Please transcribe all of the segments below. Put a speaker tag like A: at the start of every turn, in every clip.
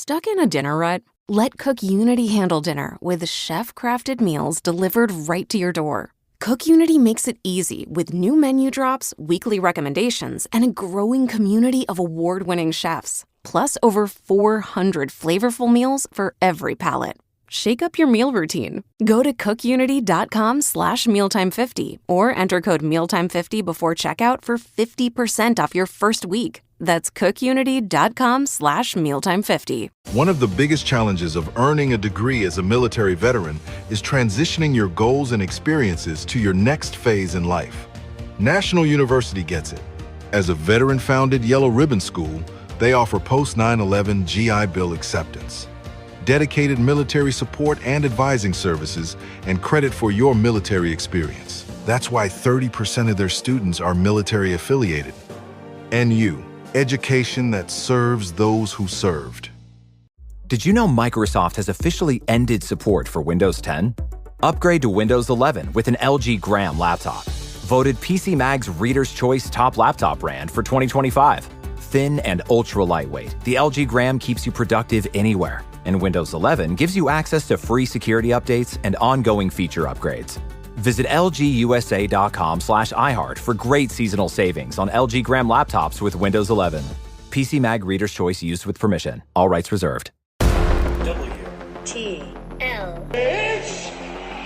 A: Stuck in a dinner rut? Let Cook Unity handle dinner with chef-crafted meals delivered right to your door. Cook Unity makes it easy with new menu drops, weekly recommendations, and a growing community of award-winning chefs. Plus over 400 flavorful meals for every palate. Shake up your meal routine. Go to cookunity.com/mealtime50 or enter code mealtime50 before checkout for 50% off your first week. That's cookunity.com/mealtime50.
B: One of the biggest challenges of earning a degree as a military veteran is transitioning your goals and experiences to your next phase in life. National University gets it. As a veteran-founded Yellow Ribbon School, they offer post-9/11 GI Bill acceptance, dedicated military support and advising services, and credit for your military experience. That's why 30% of their students are military affiliated. NU, education that serves those who served.
C: Did you know Microsoft has officially ended support for Windows 10? Upgrade to Windows 11 with an LG Gram laptop. Voted PC Mag's Reader's Choice Top Laptop Brand for 2025. Thin and ultra lightweight, the LG Gram keeps you productive anywhere. And Windows 11 gives you access to free security updates and ongoing feature upgrades. Visit lgusa.com/iHeart for great seasonal savings on LG Gram laptops with Windows 11. PC Mag Reader's Choice used with permission. All rights reserved.
D: WTL. It's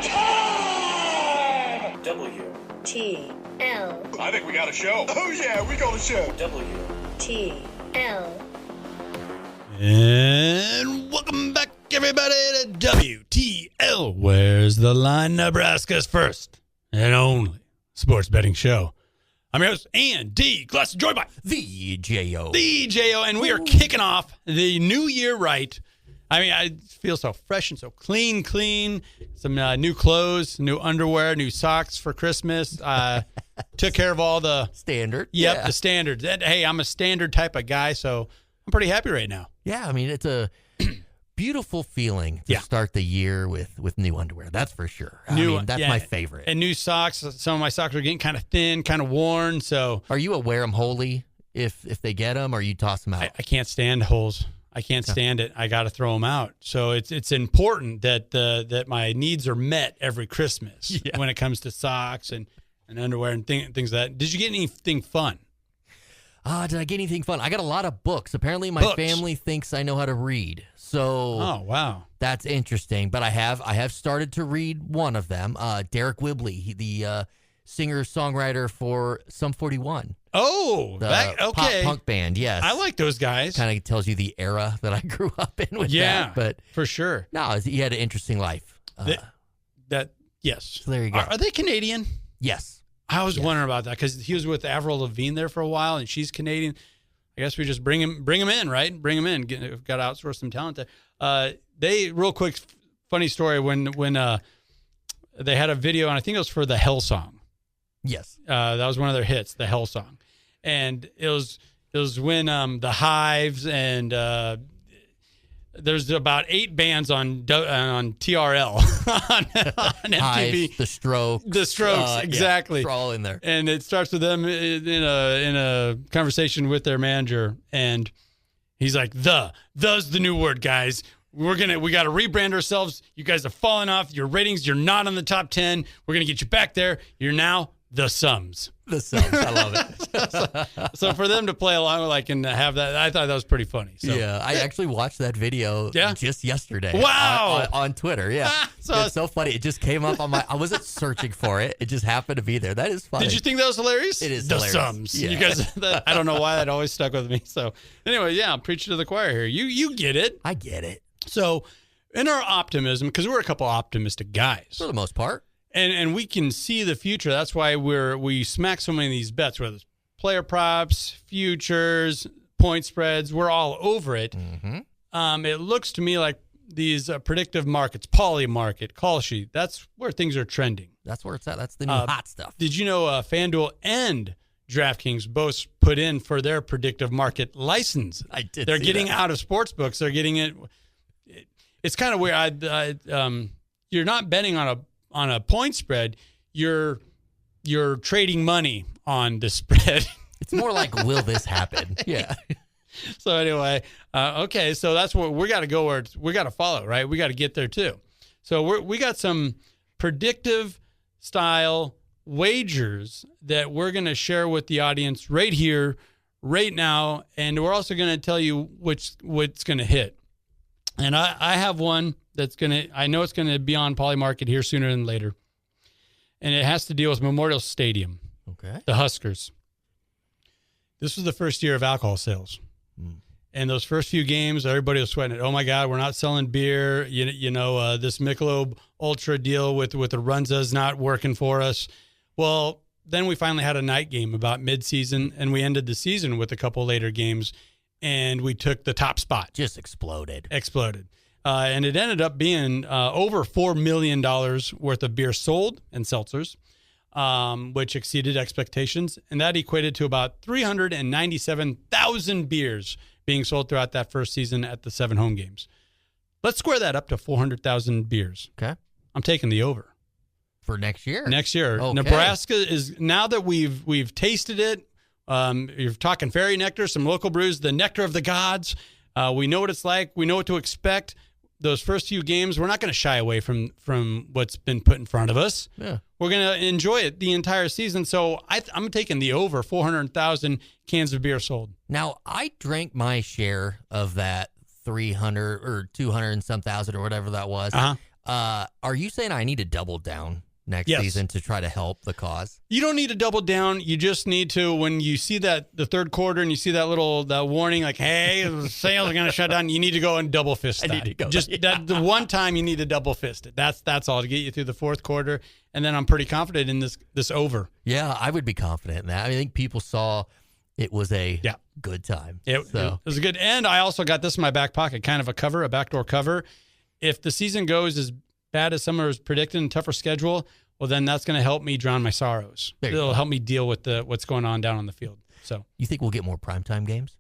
D: time! WTL.
E: I think we got a show. Oh yeah, we got a show.
D: WTL.
F: And welcome back, everybody, to WTL. Where's the Line? Nebraska's first and only sports betting show. I'm your host, Andy Classen, joined by
G: The J.O.
F: And we are kicking off the new year right. I mean, I feel so fresh and so clean. Some new clothes, new underwear, new socks for Christmas. Took care of all the
G: standard.
F: Yep,
G: yeah.
F: The standard. Hey, I'm a standard type of guy, so I'm pretty happy right now.
G: Yeah, I mean, it's a beautiful feeling to start the year with new underwear. That's for sure. That's my favorite.
F: And new socks. Some of my socks are getting kind of thin, kind of worn. So,
G: are you a wear them wholly if they get them, or you toss them out?
F: I can't stand holes. I can't stand it. I got to throw them out. So it's important that my needs are met every Christmas when it comes to socks and underwear and things like that. Did you get anything fun?
G: Did I get anything fun? I got a lot of books. Apparently, my family thinks I know how to read. So,
F: oh wow,
G: that's interesting. But I have started to read one of them. Derek Whibley, the singer-songwriter for Sum 41.
F: Oh,
G: pop punk band. Yes,
F: I like those guys.
G: Kind of tells you the era that I grew up in with that. But
F: for sure.
G: No, he had an interesting life.
F: Yes.
G: So there you go.
F: Are they Canadian?
G: Yes.
F: I was wondering about that because he was with Avril Lavigne there for a while, and she's Canadian. I guess we just bring him in, right? Bring him in. Got to outsource some talent there. Real quick, funny story when they had a video, and I think it was for the Hell song.
G: Yes,
F: that was one of their hits, the Hell song, and it was when the Hives and there's about 8 bands on TRL on MTV.
G: Hives, the Strokes,
F: exactly.
G: They're all in there,
F: and it starts with them in a conversation with their manager, and he's like, "The's the new word, guys. We got to rebrand ourselves. You guys have fallen off your ratings. You're not on the top 10. We're gonna get you back there. You're now the Sums."
G: The Sums, I love it.
F: so for them to play along and have that, I thought that was pretty funny. So.
G: Yeah, I actually watched that video just yesterday.
F: Wow,
G: on Twitter. Yeah, it's so funny. It just came up on I wasn't searching for it. It just happened to be there. That is funny.
F: Did you think that was hilarious?
G: It is
F: the
G: hilarious.
F: Sums.
G: Yeah.
F: You guys, I don't know why that always stuck with me. So anyway, I'm preaching to the choir here. You get it.
G: I get it.
F: So in our optimism, because we're a couple optimistic guys
G: for the most part.
F: And we can see the future. That's why we smack so many of these bets, whether it's player props, futures, point spreads. We're all over it.
G: Mm-hmm.
F: It looks to me like these predictive markets, poly market, call sheet, that's where things are trending.
G: That's where it's at. That's the new hot stuff.
F: Did you know FanDuel and DraftKings both put in for their predictive market license?
G: I did.
F: They're getting out of sports books. They're getting it. It's kind of weird. You're not betting on a point spread. You're trading money on the spread.
G: It's more like, will this happen? Yeah.
F: So anyway, okay, so that's what we got to go where we got to follow, right? We got to get there too. So we got some predictive style wagers that we're going to share with the audience right here, right now, and we're also going to tell you what's going to hit. And I have one I know it's going to be on Polymarket here sooner than later, and it has to deal with Memorial Stadium.
G: Okay.
F: The Huskers. This was the first year of alcohol sales. And those first few games, everybody was sweating it. Oh my God, we're not selling beer. This Michelob Ultra deal with the Runza is not working for us. Well, then we finally had a night game about midseason, and we ended the season with a couple later games, and we took the top spot.
G: Just exploded.
F: And it ended up being over $4 million worth of beer sold and seltzers, which exceeded expectations. And that equated to about 397,000 beers being sold throughout that first season at the 7 home games. Let's square that up to 400,000 beers.
G: Okay.
F: I'm taking the over.
G: For next year?
F: Next year.
G: Okay.
F: Nebraska is, now that we've tasted it, you're talking fairy nectar, some local brews, the nectar of the gods. We know what it's like. We know what to expect. Those first few games, we're not going to shy away from what's been put in front of us.
G: Yeah.
F: We're going to enjoy it the entire season. So I'm taking the over 400,000 cans of beer sold.
G: Now, I drank my share of that 300 or 200 and some thousand or whatever that was.
F: Uh-huh.
G: Are you saying I need to double down next
F: Yes.
G: season to try to help the cause?
F: You don't need to double down. You just need to, when you see the third quarter and you see that warning, like, hey, the sales are going to shut down, you need to go and double fist that.
G: I need to go.
F: Just that the one time you need to double fist it. That's all to get you through the fourth quarter. And then I'm pretty confident in this over.
G: Yeah, I would be confident in that. I think people saw it was a good time.
F: It was a good. And I also got this in my back pocket, kind of a backdoor cover. If the season goes as bad as some are predicting, tougher schedule, well, then that's going to help me drown my sorrows. It'll help me deal with what's going on down on the field. So
G: you think we'll get more primetime games?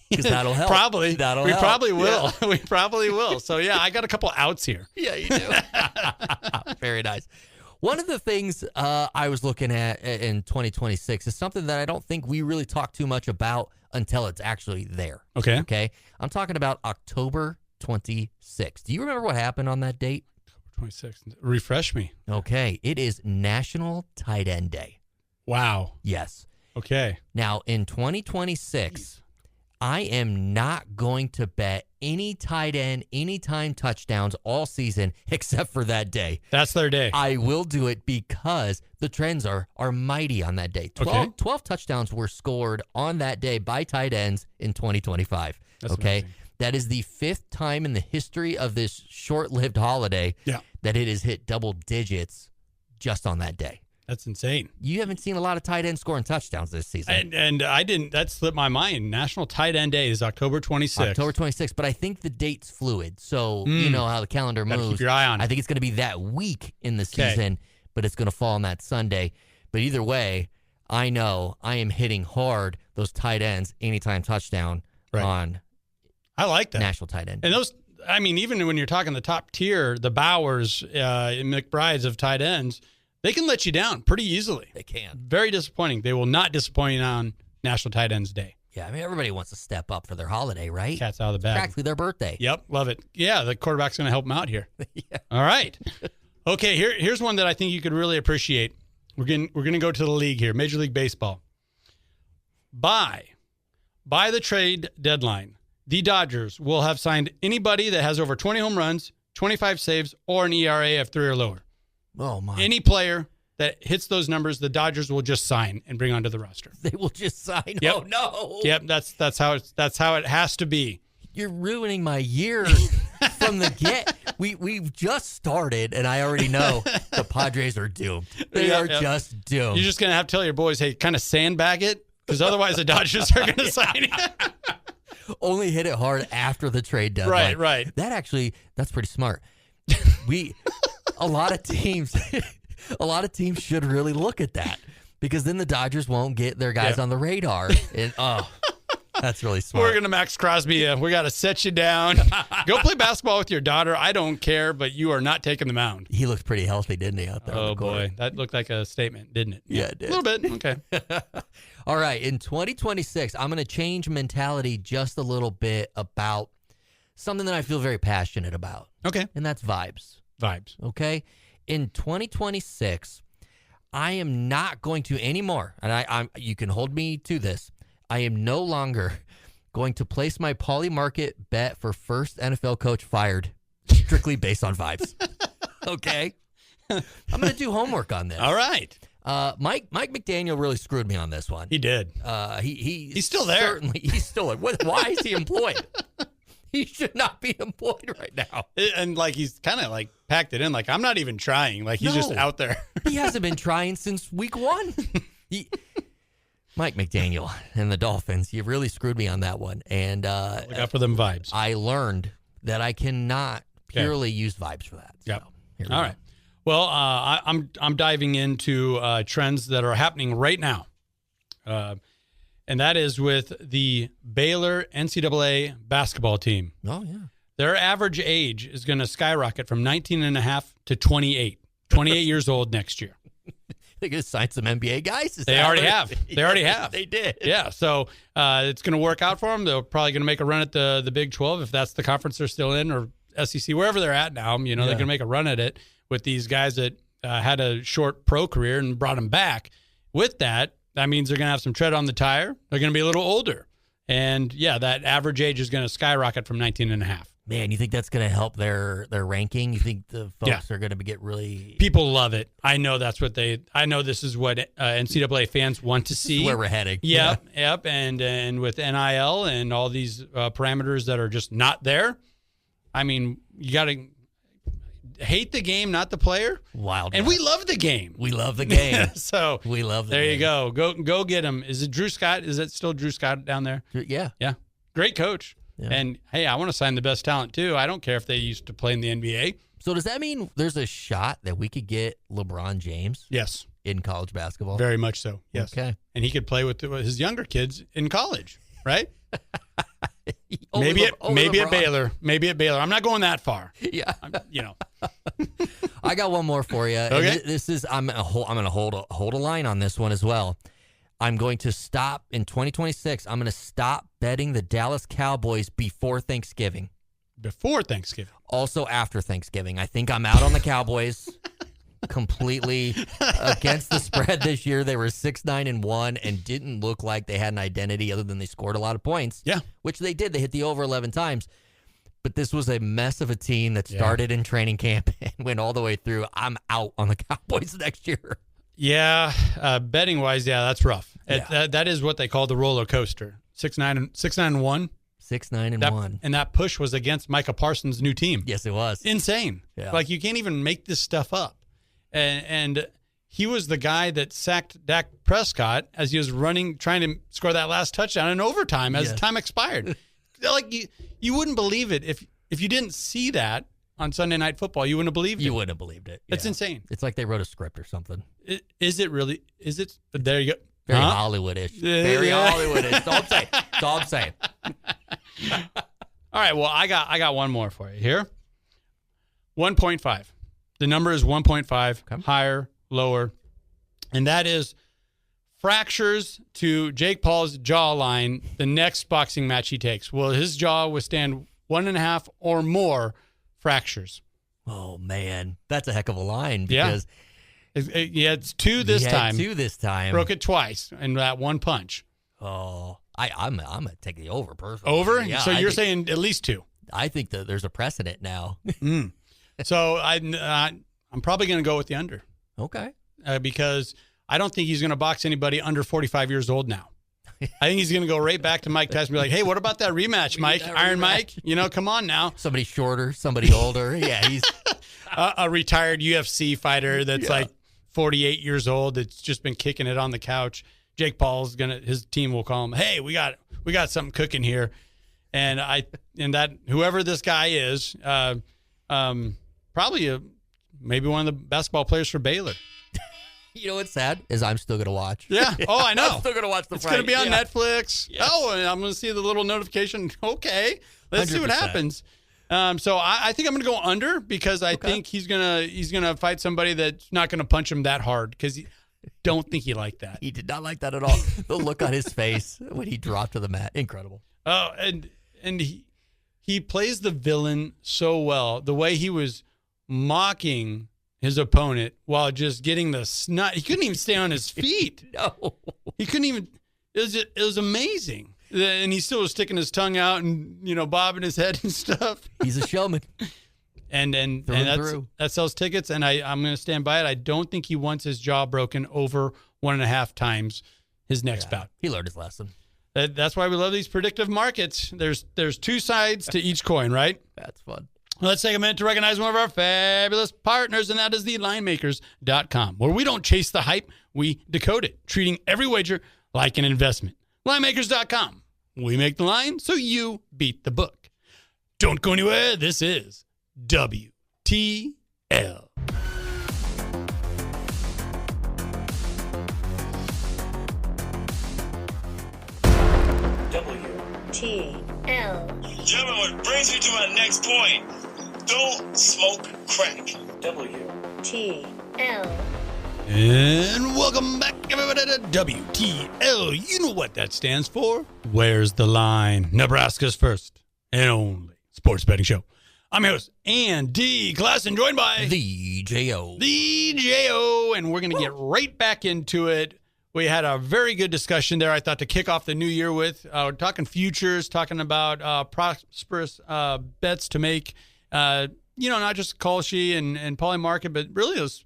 G: Because that'll help.
F: Probably.
G: We
F: probably will. Yeah. We probably will. So, yeah, I got a couple outs here.
G: Yeah, you do. Very nice. One of the things I was looking at in 2026 is something that I don't think we really talk too much about until it's actually there.
F: Okay.
G: I'm talking about October 26th. Do you remember what happened on that date?
F: 26th. Refresh me.
G: Okay. It is National Tight End Day.
F: Wow.
G: Yes.
F: Okay.
G: Now, in 2026, I am not going to bet any tight end, anytime touchdowns all season except for that day.
F: That's their day.
G: I will do it because the trends are mighty on that day. 12 touchdowns were scored on that day by tight ends in 2025.
F: That's
G: okay.
F: amazing.
G: That is the 5th time in the history of this short-lived holiday that it has hit double digits just on that day.
F: That's insane.
G: You haven't seen a lot of tight ends scoring touchdowns this season.
F: And I didn't. That slipped my mind. National Tight End Day is October 26th.
G: October 26th, but I think the date's fluid. So you know how the calendar moves.
F: Keep your eye on it.
G: I think it's going to be that week in the season, but it's going to fall on that Sunday. But either way, I know I am hitting hard those tight ends anytime touchdown on
F: I like that.
G: National Tight End.
F: And those, I mean, even when you're talking the top tier, the Bowers, McBrides of tight ends, they can let you down pretty easily.
G: They can.
F: Very disappointing. They will not disappoint you on National Tight Ends Day.
G: Yeah, I mean, everybody wants to step up for their holiday, right?
F: Cat's out of the bag.
G: Practically their birthday.
F: Yep, love it. Yeah, the quarterback's going to help them out here.
G: Yeah.
F: All right. Okay, here's one that I think you could really appreciate. We're going to go to the league here, Major League Baseball. By the trade deadline, the Dodgers will have signed anybody that has over 20 home runs, 25 saves, or an ERA of 3 or lower.
G: Oh, my.
F: Any player that hits those numbers, the Dodgers will just sign and bring onto the roster.
G: They will just sign.
F: Yep.
G: Oh, no.
F: Yep, that's how it has to be.
G: You're ruining my year from the get. We've just started, and I already know the Padres are doomed. They are just doomed.
F: You're just going to have to tell your boys, hey, kind of sandbag it, because otherwise the Dodgers are going to sign it.
G: Only hit it hard after the trade deadline.
F: Right.
G: That's pretty smart. A lot of teams should really look at that, because then the Dodgers won't get their guys on the radar. And That's really smart.
F: We're going to Max Crosby. We got to set you down. Go play basketball with your daughter. I don't care, but you are not taking the mound.
G: He looked pretty healthy, didn't he, out there?
F: Oh, boy. That looked like a statement, didn't it?
G: Yeah, it did.
F: A little bit. Okay.
G: All right. In 2026, I'm going to change mentality just a little bit about something that I feel very passionate about.
F: Okay.
G: And that's vibes.
F: Vibes.
G: Okay. In 2026, I am not going to anymore, and I'm you can hold me to this. I am no longer going to place my Pauly Market bet for first NFL coach fired strictly based on vibes. Okay? I'm going to do homework on this.
F: All right.
G: Mike McDaniel really screwed me on this one.
F: He did.
G: He's
F: still there.
G: Certainly, he's still there. Why is he employed? He should not be employed right now.
F: And like he's kind of like packed it in. Like I'm not even trying. Like he's just out there.
G: He hasn't been trying since week one. Mike McDaniel and the Dolphins, you really screwed me on that one. And
F: look out for them vibes.
G: I learned that I cannot purely use vibes for that. So,
F: yep. All right. Well, I'm diving into trends that are happening right now. And that is with the Baylor NCAA basketball team.
G: Oh, yeah.
F: Their average age is going to skyrocket from 19 and a half to 28. 28 years old next year.
G: They're going to sign some NBA guys?
F: They already have. They already have.
G: They did.
F: Yeah, so it's going to work out for them. They're probably going to make a run at the Big 12 if that's the conference they're still in, or SEC, wherever they're at now. They're going to make a run at it with these guys that had a short pro career and brought them back. With that means they're going to have some tread on the tire. They're going to be a little older. And, that average age is going to skyrocket from 19 and a half.
G: Man, you think that's going to help their ranking? You think the folks are going to get really...
F: People love it. I know that's what I know this is what NCAA fans want to see.
G: This is where we're heading.
F: Yep. And with NIL and all these parameters that are just not there, I mean, you got to hate the game, not the player.
G: Wild.
F: And we love the game.
G: We love the game.
F: So
G: we love the
F: there
G: game.
F: you go. Go get him. Is it Drew Scott? Is it still Drew Scott down there?
G: Yeah.
F: Yeah. Great coach. Yeah. And, hey, I want to sign the best talent, too. I don't care if they used to play in the NBA.
G: So does that mean there's a shot that we could get LeBron James?
F: Yes.
G: In college basketball?
F: Very much so, yes.
G: Okay.
F: And he could play with his younger kids in college, right? Maybe at Baylor. Maybe at Baylor. I'm not going that far.
G: Yeah.
F: I
G: got one more for you.
F: Okay.
G: This is I'm going to hold a line on this one as well. I'm going to stop in 2026. I'm going to stop betting the Dallas Cowboys before Thanksgiving.
F: Before Thanksgiving.
G: Also after Thanksgiving. I think I'm out on the Cowboys completely against the spread this year. They were 6-9-1 and didn't look like they had an identity other than they scored a lot of points.
F: Yeah.
G: Which they did. They hit the over 11 times. But this was a mess of a team that started in training camp and went all the way through. I'm out on the Cowboys next year.
F: Yeah, betting wise, that's rough.
G: Yeah.
F: That is what they call the roller coaster. 6-9-1.
G: 6-9-1.
F: And that push was against Micah Parsons' new team.
G: Yes, it was
F: insane.
G: Yeah.
F: Like you can't even make this stuff up. And he was the guy that sacked Dak Prescott as he was running, trying to score that last touchdown in overtime as time expired. Like you wouldn't believe it if you didn't see that on Sunday Night Football. You wouldn't have believed it.
G: You wouldn't have believed it.
F: It's insane.
G: It's like they wrote a script or something.
F: Is it really? Is it? There you go.
G: Very Hollywood-ish. Very Hollywood-ish. That's all I'm saying. That's all I'm saying.
F: All right. Well, I got one more for you here. 1.5. The number is 1.5. Higher, lower, and that is fractures to Jake Paul's jawline the next boxing match he takes. Will his jaw withstand 1.5 or more fractures?
G: Oh man, that's a heck of a line because
F: it's 2 this time.
G: 2 this time.
F: Broke it twice in that one punch.
G: Oh, I'm gonna take the over personally.
F: Over?
G: Yeah,
F: so you're saying at least 2?
G: I think that there's a precedent now.
F: So I'm probably going to go with the under.
G: Okay.
F: Because I don't think he's going to box anybody under 45 years old now. I think he's going to go right back to Mike Tyson and be like, hey, what about that rematch, Mike? Iron Mike? Come on now.
G: Somebody shorter, somebody older. Yeah, he's
F: a retired UFC fighter that's like 48 years old that's just been kicking it on the couch. Jake Paul's his team will call him, hey, we got something cooking here. And that whoever this guy is, probably maybe one of the basketball players for Baylor.
G: You know what's sad is I'm still gonna watch.
F: Yeah. Oh, I know.
G: I'm still gonna watch the
F: It's
G: fight.
F: going to be on
G: Yeah.
F: Netflix.
G: Yes.
F: Oh, and I'm going to see the little notification. Okay, let's see what
G: 100%.
F: happens. So I think I'm going to go under because I think he's gonna fight somebody that's not going to punch him that hard because don't think he liked that.
G: He did not like that at all. The look on his face when he dropped to the mat, incredible.
F: Oh, and he plays the villain so well. The way he was mocking his opponent while just getting the snot. He couldn't even stay on his feet.
G: No,
F: He couldn't even. It was amazing. And he still was sticking his tongue out and bobbing his head and stuff.
G: he's a showman.
F: And
G: Through and through.
F: that sells tickets. And I'm going to stand by it. I don't think he wants his jaw broken over 1.5 times his next bout.
G: He learned his lesson.
F: That's why we love these predictive markets. There's two sides to each coin, right?
G: That's fun.
F: Let's take a minute to recognize one of our fabulous partners, and that is the linemakers.com, where we don't chase the hype, we decode it, treating every wager like an investment. Linemakers.com. We make the line so you beat the book. Don't go anywhere. This is WTL.
D: WTL.
E: Gentlemen, what brings me to my next point. Don't smoke crack.
D: WTL.
F: And welcome back, everybody, to WTL. You know what that stands for. Where's the line? Nebraska's first and only sports betting show. I'm your host, Andy Classen, joined by
G: The J.O.
F: The J.O., and we're going to get right back into it. We had a very good discussion there, I thought, to kick off the new year with. We're talking futures, talking about prosperous bets to make, not just Kalshi and Poly Market, but really those.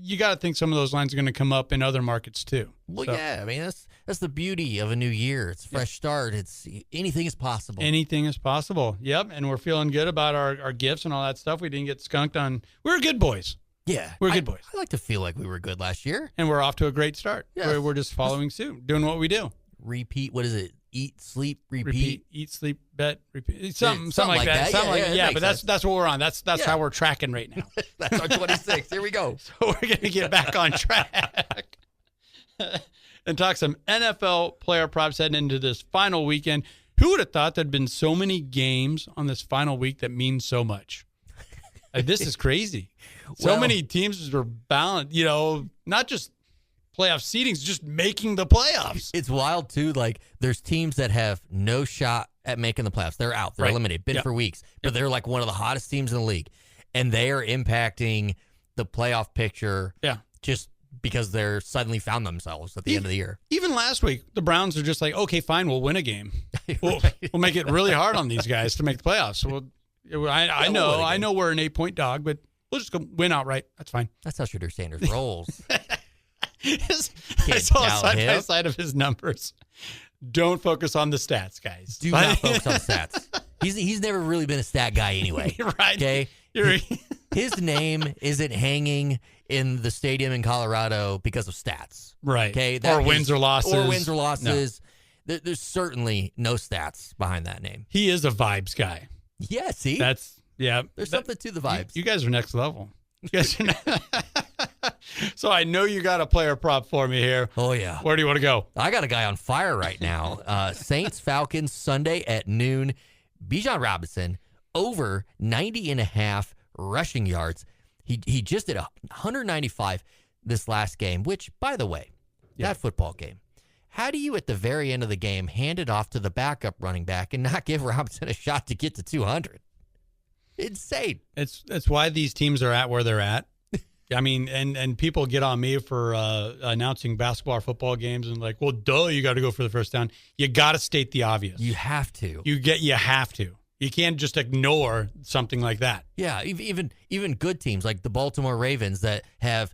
F: You got to think some of those lines are going to come up in other markets too.
G: Well,
F: So,
G: yeah, I mean that's the beauty of a new year. It's a fresh start. It's anything is possible.
F: anything is possible. Yep, and we're feeling good about our gifts and all that stuff. We didn't get skunked on. We're good boys,
G: Yeah,
F: We're good boys.
G: I like to feel like we were good last year.
F: and we're off to a great start.
G: Yes.
F: We're just following suit, doing what we do.
G: Repeat. What is it? Eat, sleep, repeat.
F: Repeat, eat, sleep, bet, repeat. Something
G: something
F: like
G: like
F: that.
G: that.
F: Something
G: Yeah,
F: like
G: it
F: yeah.
G: makes
F: But
G: sense.
F: that's what we're on. That's
G: Yeah.
F: how we're tracking right now.
G: That's our 26. Here we go.
F: So we're gonna get back on track and talk some NFL player props heading into this final weekend. Who would have thought there'd been so many games on this final week that mean so much? This is crazy. So
G: Well-
F: many teams are bound. Not just playoff seedings, just making the playoffs.
G: It's wild too. Like there's teams that have no shot at making the playoffs. They're out. They're
F: Right.
G: eliminated. Been
F: Yep.
G: for weeks, but they're like one of the hottest teams in the league, and they are impacting the playoff picture.
F: Yeah.
G: Just because they're suddenly found themselves at the end of the year.
F: Even last week, the Browns are just like, okay, fine, we'll win a game. We'll make it really hard on these guys to make the playoffs. So I
G: we'll win a game.
F: know we're an 8-point dog, but we'll just go win outright. That's fine.
G: That's how Shedeur Sanders rolls.
F: I saw a
G: doubt
F: side by
G: him.
F: side of his numbers. Don't focus on the stats, guys.
G: Do not focus on the stats. He's never really been a stat guy anyway.
F: You're right.
G: Okay.
F: You're-
G: His name isn't hanging in the stadium in Colorado because of stats.
F: Right.
G: Okay.
F: Or wins or losses.
G: Or wins or losses. There's certainly no stats behind that name.
F: He is a vibes guy.
G: Yeah. See,
F: There's
G: something to the vibes.
F: You guys are next level. You guys are So I know you got a player prop for me here.
G: Oh yeah.
F: Where do you want to go?
G: I got a guy on fire right now. Saints Falcons Sunday at noon. Bijan Robinson over 90.5 rushing yards. He just did 195 this last game, which, by the way, that football game. How do you, at the very end of the game, hand it off to the backup running back and not give Robinson a shot to get to 200? Insane.
F: It's why these teams are at where they're at. I mean, and people get on me for announcing basketball or football games and like, well, duh, you got to go for the first down. You got to state the obvious.
G: You have to.
F: You have to. You can't just ignore something like that.
G: Yeah, even good teams like the Baltimore Ravens that have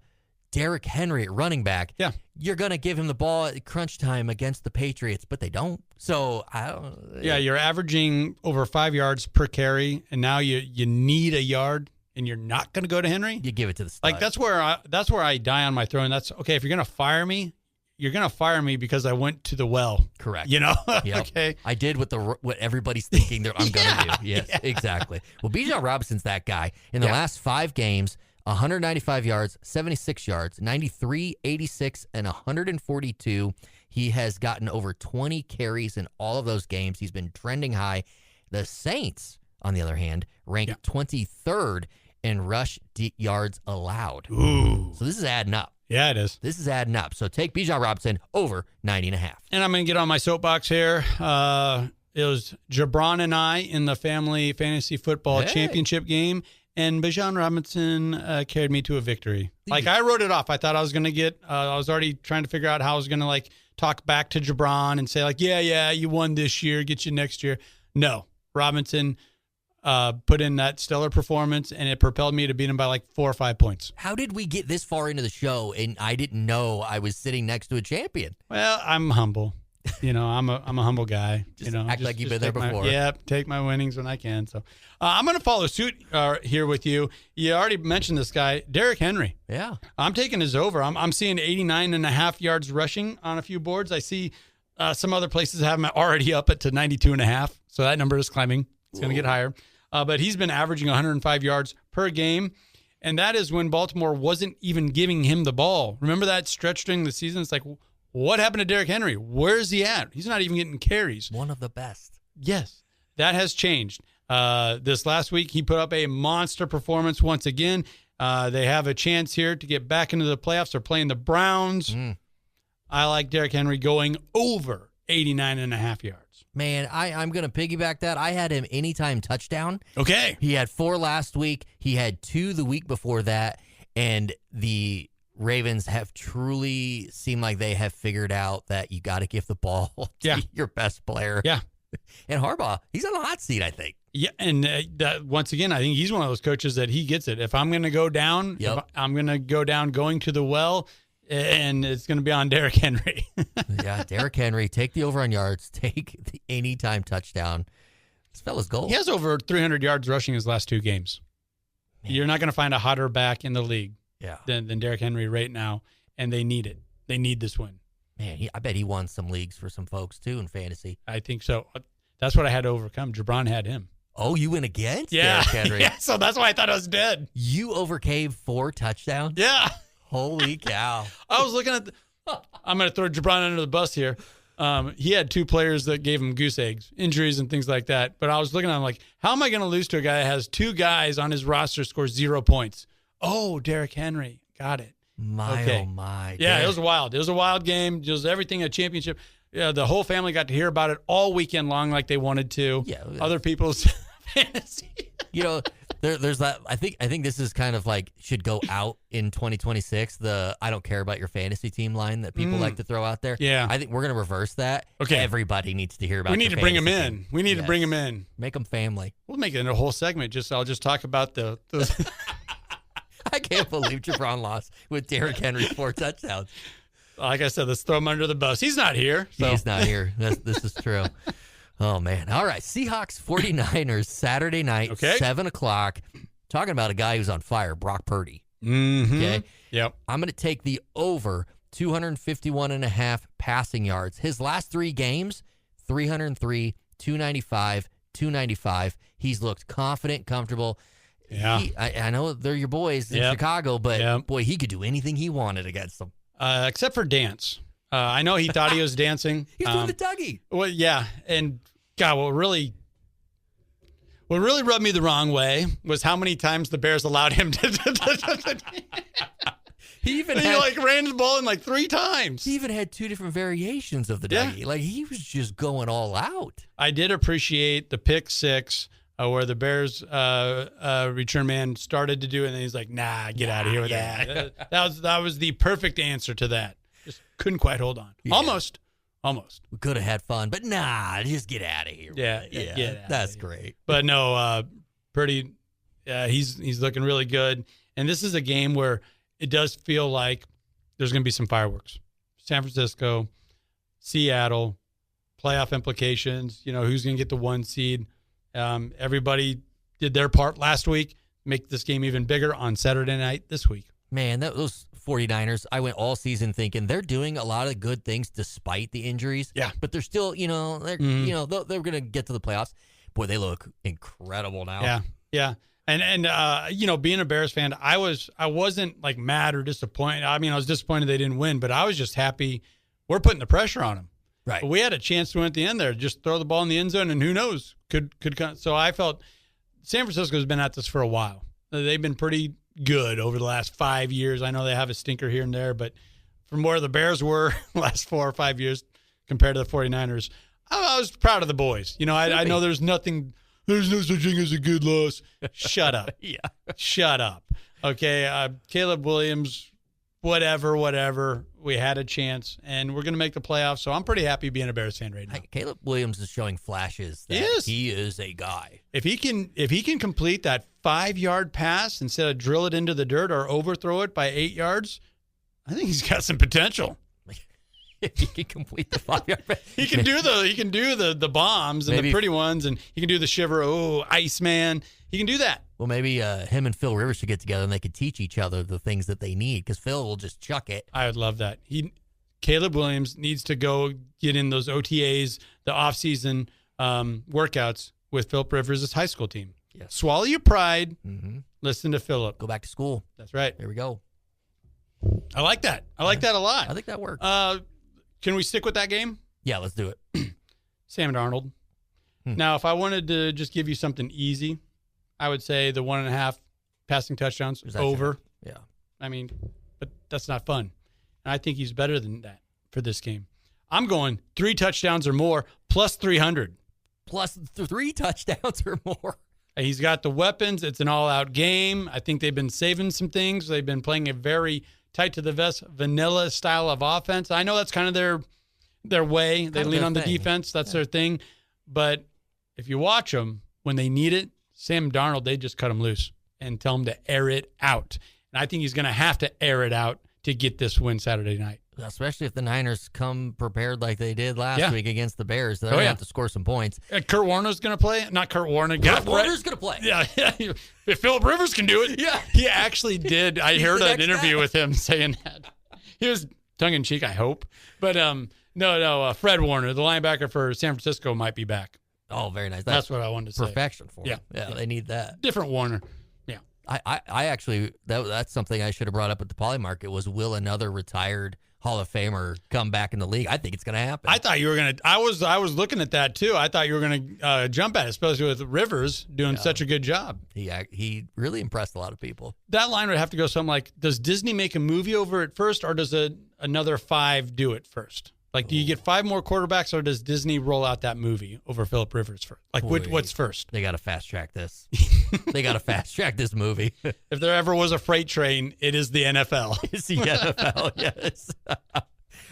G: Derrick Henry at running back.
F: Yeah.
G: You're going to give him the ball at crunch time against the Patriots, but they don't. So, I don't.
F: Yeah, you're averaging over 5 yards per carry, and now you need a yard, and you're not going to go to Henry.
G: You give it to the stud.
F: Like that's where I die on my throne. That's okay. If you're going to fire me, you're going to fire me because I went to the well.
G: Correct.
F: Yep.
G: Okay. I did what everybody's thinking I'm going to do. Yes, exactly. Well, Bijan Robinson's that guy. In the last 5 games, 195 yards, 76 yards, 93, 86, and 142. He has gotten over 20 carries in all of those games. He's been trending high. The Saints, on the other hand, ranked 23rd in rush yards allowed.
F: Ooh.
G: So this is adding up.
F: Yeah, it is.
G: This is adding up. So take Bijan Robinson over 90.5.
F: And I'm going to get on my soapbox here. It was Jabron and I in the family fantasy football championship game, and Bijan Robinson carried me to a victory. Like, I wrote it off. I thought I was going to get I was already trying to figure out how I was going to, like, talk back to Jabron and say, like, yeah, you won this year, get you next year. No. Robinson put in that stellar performance, and it propelled me to beat him by like 4 or 5 points.
G: How did we get this far into the show and I didn't know I was sitting next to a champion?
F: Well, I'm humble. You know, I'm a humble guy.
G: Just
F: you know,
G: act like you've been there before.
F: Take my winnings when I can. So I'm going to follow suit here with you. You already mentioned this guy, Derrick Henry.
G: Yeah.
F: I'm taking his over. I'm seeing 89.5 yards rushing on a few boards. I see some other places have him already up to 92.5. So that number is climbing. It's going to get higher. But he's been averaging 105 yards per game. And that is when Baltimore wasn't even giving him the ball. Remember that stretch during the season? It's like, what happened to Derrick Henry? Where's he at? He's not even getting carries.
G: One of the best.
F: Yes, that has changed. This last week, he put up a monster performance once again. They have a chance here to get back into the playoffs. They're playing the Browns. I like Derrick Henry going over 89.5 yards.
G: Man, I'm going to piggyback that. I had him anytime touchdown.
F: Okay.
G: He had 4 last week. He had 2 the week before that. And the Ravens have truly seemed like they have figured out that you got to give the ball to your best player.
F: Yeah.
G: And Harbaugh, he's on the hot seat, I think.
F: Yeah, and that, once again, I think he's one of those coaches that he gets it. If I'm going to go down, I'm going to go down going to the well, and it's going to be on Derrick Henry.
G: Yeah, Derrick Henry, take the over on yards, take the anytime touchdown. This fella's gold.
F: He has over 300 yards rushing his last 2 games. Man. You're not going to find a hotter back in the league than Derrick Henry right now, and they need it. They need this win.
G: Man, I bet he won some leagues for some folks, too, in fantasy.
F: I think so. That's what I had to overcome. Jabron had him.
G: Oh, you went against Derrick Henry?
F: Yeah, so that's why I thought I was dead.
G: You overcame 4 touchdowns?
F: Yeah.
G: Holy cow.
F: I was looking at I'm going to throw Jabron under the bus here. He had 2 players that gave him goose eggs, injuries and things like that. But I was looking at him like, how am I going to lose to a guy that has 2 guys on his roster score 0 points? Oh, Derrick Henry. Got it.
G: Oh, my.
F: Yeah, it was wild. It was a wild game. It was everything a championship. Yeah, the whole family got to hear about it all weekend long like they wanted to.
G: Yeah.
F: Other people's fantasy.
G: You know, there's that. I think this is kind of like should go out in 2026. The I don't care about your fantasy team line that people like to throw out there.
F: Yeah.
G: I think we're going to reverse that.
F: Okay.
G: Everybody needs to hear about.
F: We need to bring them in.
G: Team.
F: We need to bring them in.
G: Make them family.
F: We'll make it a whole segment. I'll just talk about the
G: I can't believe Jabron lost with Derrick Henry's 4 touchdowns.
F: Like I said, let's throw him under the bus. He's not here. So.
G: He's not here. This is true. Oh, man. All right. Seahawks 49ers Saturday night, 7 o'clock. Talking about a guy who's on fire, Brock Purdy.
F: Mm-hmm.
G: Okay?
F: Yep.
G: I'm going to take the over 251.5 passing yards. His last 3 games, 303, 295, 295. He's looked confident, comfortable.
F: Yeah.
G: I know they're your boys in Chicago, but boy, he could do anything he wanted against them.
F: Except for dance. I know he thought he was dancing.
G: He's doing the Dougie.
F: Well, yeah. And God, what really rubbed me the wrong way was how many times the Bears allowed him to
G: He
F: ran the ball in like 3 times.
G: He even had 2 different variations of the Dougie. Like he was just going all out.
F: I did appreciate the pick 6 where the Bears return man started to do it, and then he's like, "Nah, get out of here with that." That was the perfect answer to that. Just couldn't quite hold on. Yeah. Almost.
G: We could have had fun, but nah, just get out of here.
F: Yeah,
G: that's great.
F: But no, Purdy, he's looking really good, and this is a game where it does feel like there's going to be some fireworks. San Francisco, Seattle, playoff implications. You know, who's going to get the 1 seed? Everybody did their part last week. Make this game even bigger on Saturday night this week.
G: Man, those 49ers, I went all season thinking they're doing a lot of good things despite the injuries.
F: Yeah.
G: But they're still, they're going to get to the playoffs. Boy, they look incredible now.
F: Yeah. And being a Bears fan, I wasn't like mad or disappointed. I mean, I was disappointed they didn't win, but I was just happy we're putting the pressure on them.
G: Right.
F: But we had a chance to win at the end there. Just throw the ball in the end zone, and who knows? Could come. So I felt San Francisco's been at this for a while. They've been pretty good over the last 5 years. I know they have a stinker here and there, but from where the Bears were the last 4 or 5 years compared to the 49ers, I was proud of the boys. I know there's no such thing as a good loss. Shut up.
G: Yeah.
F: Shut up. Okay. Caleb Williams, whatever. We had a chance, and we're going to make the playoffs. So I'm pretty happy being a Bears fan right now.
G: Caleb Williams is showing flashes that he is a guy.
F: If he can complete that 5-yard pass instead of drill it into the dirt or overthrow it by 8 yards, I think he's got some potential.
G: If he can complete the 5-yard pass.
F: He can do the bombs and the pretty ones, and he can do the shiver, Iceman. He can do that.
G: Well, maybe him and Phil Rivers should get together and they could teach each other the things that they need, because Phil will just chuck it.
F: I would love that. Caleb Williams needs to go get in those OTAs, the off-season workouts with Philip Rivers' high school team.
G: Yes.
F: Swallow your pride.
G: Mm-hmm.
F: Listen to Philip.
G: Go back to school.
F: That's right.
G: There we go.
F: I like that. I like that a lot.
G: I think that works.
F: Can we stick with that game?
G: Yeah, let's do it.
F: Sam Darnold. Now, if I wanted to just give you something easy, I would say the 1.5 passing touchdowns over.
G: Yeah.
F: I mean, but that's not fun. And I think he's better than that for this game. I'm going 3 touchdowns or more plus 300.
G: Plus 3 touchdowns or more.
F: He's got the weapons. It's an all-out game. I think they've been saving some things. They've been playing a very tight to the vest, vanilla style of offense. I know that's kind of their way. They lean on the defense. That's their thing. But if you watch them, when they need it, Sam Darnold, they just cut him loose and tell him to air it out. And I think he's going to have to air it out to get this win Saturday night.
G: Especially if the Niners come prepared like they did last week against the Bears. They're going to have to score some points.
F: Kurt Warner's going to play. Not Kurt Warner.
G: Kurt Warner's going to play.
F: Yeah. If Philip Rivers can do it. Yeah. He actually did. I heard an interview with him saying that. He was tongue-in-cheek, I hope. But no. Fred Warner, the linebacker for San Francisco, might be back.
G: Oh, very nice.
F: That's what I wanted to say.
G: Perfection for him. Yeah, they need that.
F: Different Warner. Yeah.
G: I actually, that's something I should have brought up at the Poly Market was, will another retired Hall of Famer come back in the league? I think it's going to happen.
F: I thought you were going to. I was looking at that too. I thought you were going to jump at it, especially with Rivers doing such a good job.
G: He really impressed a lot of people.
F: That line would have to go something like, does Disney make a movie over it first, or does another 5 do it first? Like, do you get 5 more quarterbacks, or does Disney roll out that movie over Philip Rivers first? Like, what's first?
G: They got to fast track this. They got to fast track this movie.
F: If there ever was a freight train, it is the NFL.
G: It's the NFL, yes.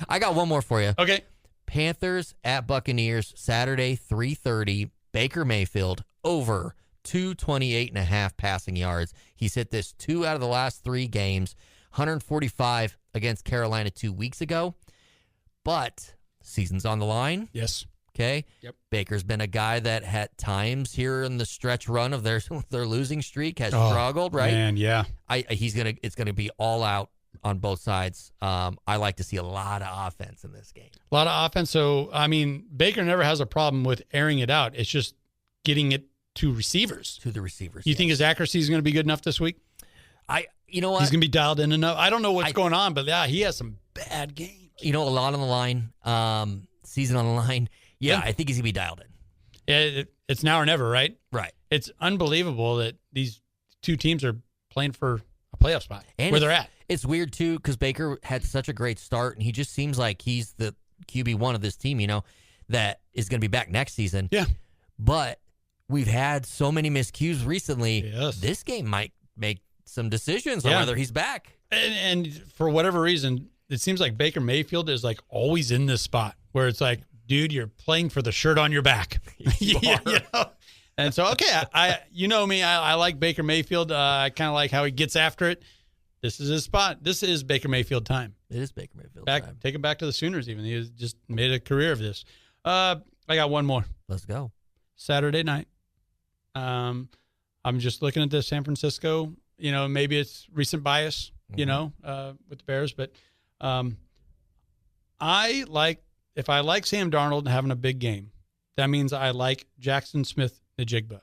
G: I got one more for you.
F: Okay.
G: Panthers at Buccaneers, Saturday, 3:30. Baker Mayfield, over 228.5 passing yards. He's hit this 2 out of the last 3 games, 145 against Carolina 2 weeks ago. But season's on the line.
F: Yes.
G: Okay.
F: Yep.
G: Baker's been a guy that at times here in the stretch run of their losing streak has struggled, right?
F: Man, yeah.
G: It's gonna be all out on both sides. I like to see a lot of offense in this game.
F: A lot of offense. So I mean, Baker never has a problem with airing it out. It's just getting it to receivers.
G: To the receivers.
F: You think his accuracy is going to be good enough this week?
G: You know what?
F: He's going to be dialed in enough. I don't know what's going on, but yeah, he has some bad games.
G: A lot on the line. Season on the line. Yeah, I think he's going to be dialed in.
F: It's now or never, right?
G: Right.
F: It's unbelievable that these 2 teams are playing for a playoff spot where they're at.
G: It's weird, too, because Baker had such a great start, and he just seems like he's the QB1 of this team, that is going to be back next season.
F: Yeah.
G: But we've had so many miscues recently.
F: Yes.
G: This game might make some decisions on whether he's back.
F: And for whatever reason, it seems like Baker Mayfield is like always in this spot where it's like, dude, you're playing for the shirt on your back. And so, okay, you know me, I like Baker Mayfield. I kind of like how he gets after it. This is his spot. This is Baker Mayfield time.
G: It is Baker Mayfield
F: time. Take him back to the Sooners even. He has just made a career of this. I got one more.
G: Let's go.
F: Saturday night. I'm just looking at this San Francisco. Maybe it's recent bias, with the Bears. But if I like Sam Darnold having a big game, that means I like Jackson Smith-Njigba.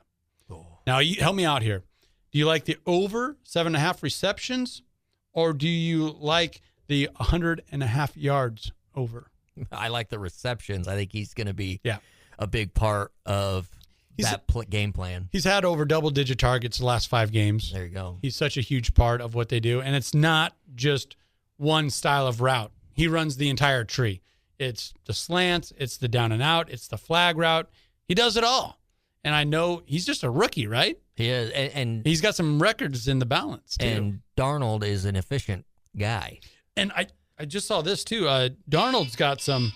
F: Now, you help me out here. Do you like the over 7.5 receptions, or do you like the 100.5 yards over?
G: I like the receptions. I think he's going to be
F: Yeah.
G: a big part of that game plan.
F: He's had over double-digit targets the last 5 games.
G: There you go.
F: He's such a huge part of what they do, and it's not just one style of route. He runs the entire tree. It's the slants, it's the down and out, it's the flag route. He does it all. And I know he's just a rookie, right?
G: He is, and
F: He's got some records in the balance, too.
G: and Darnold is an efficient guy.
F: And I just saw this, too. Darnold's got some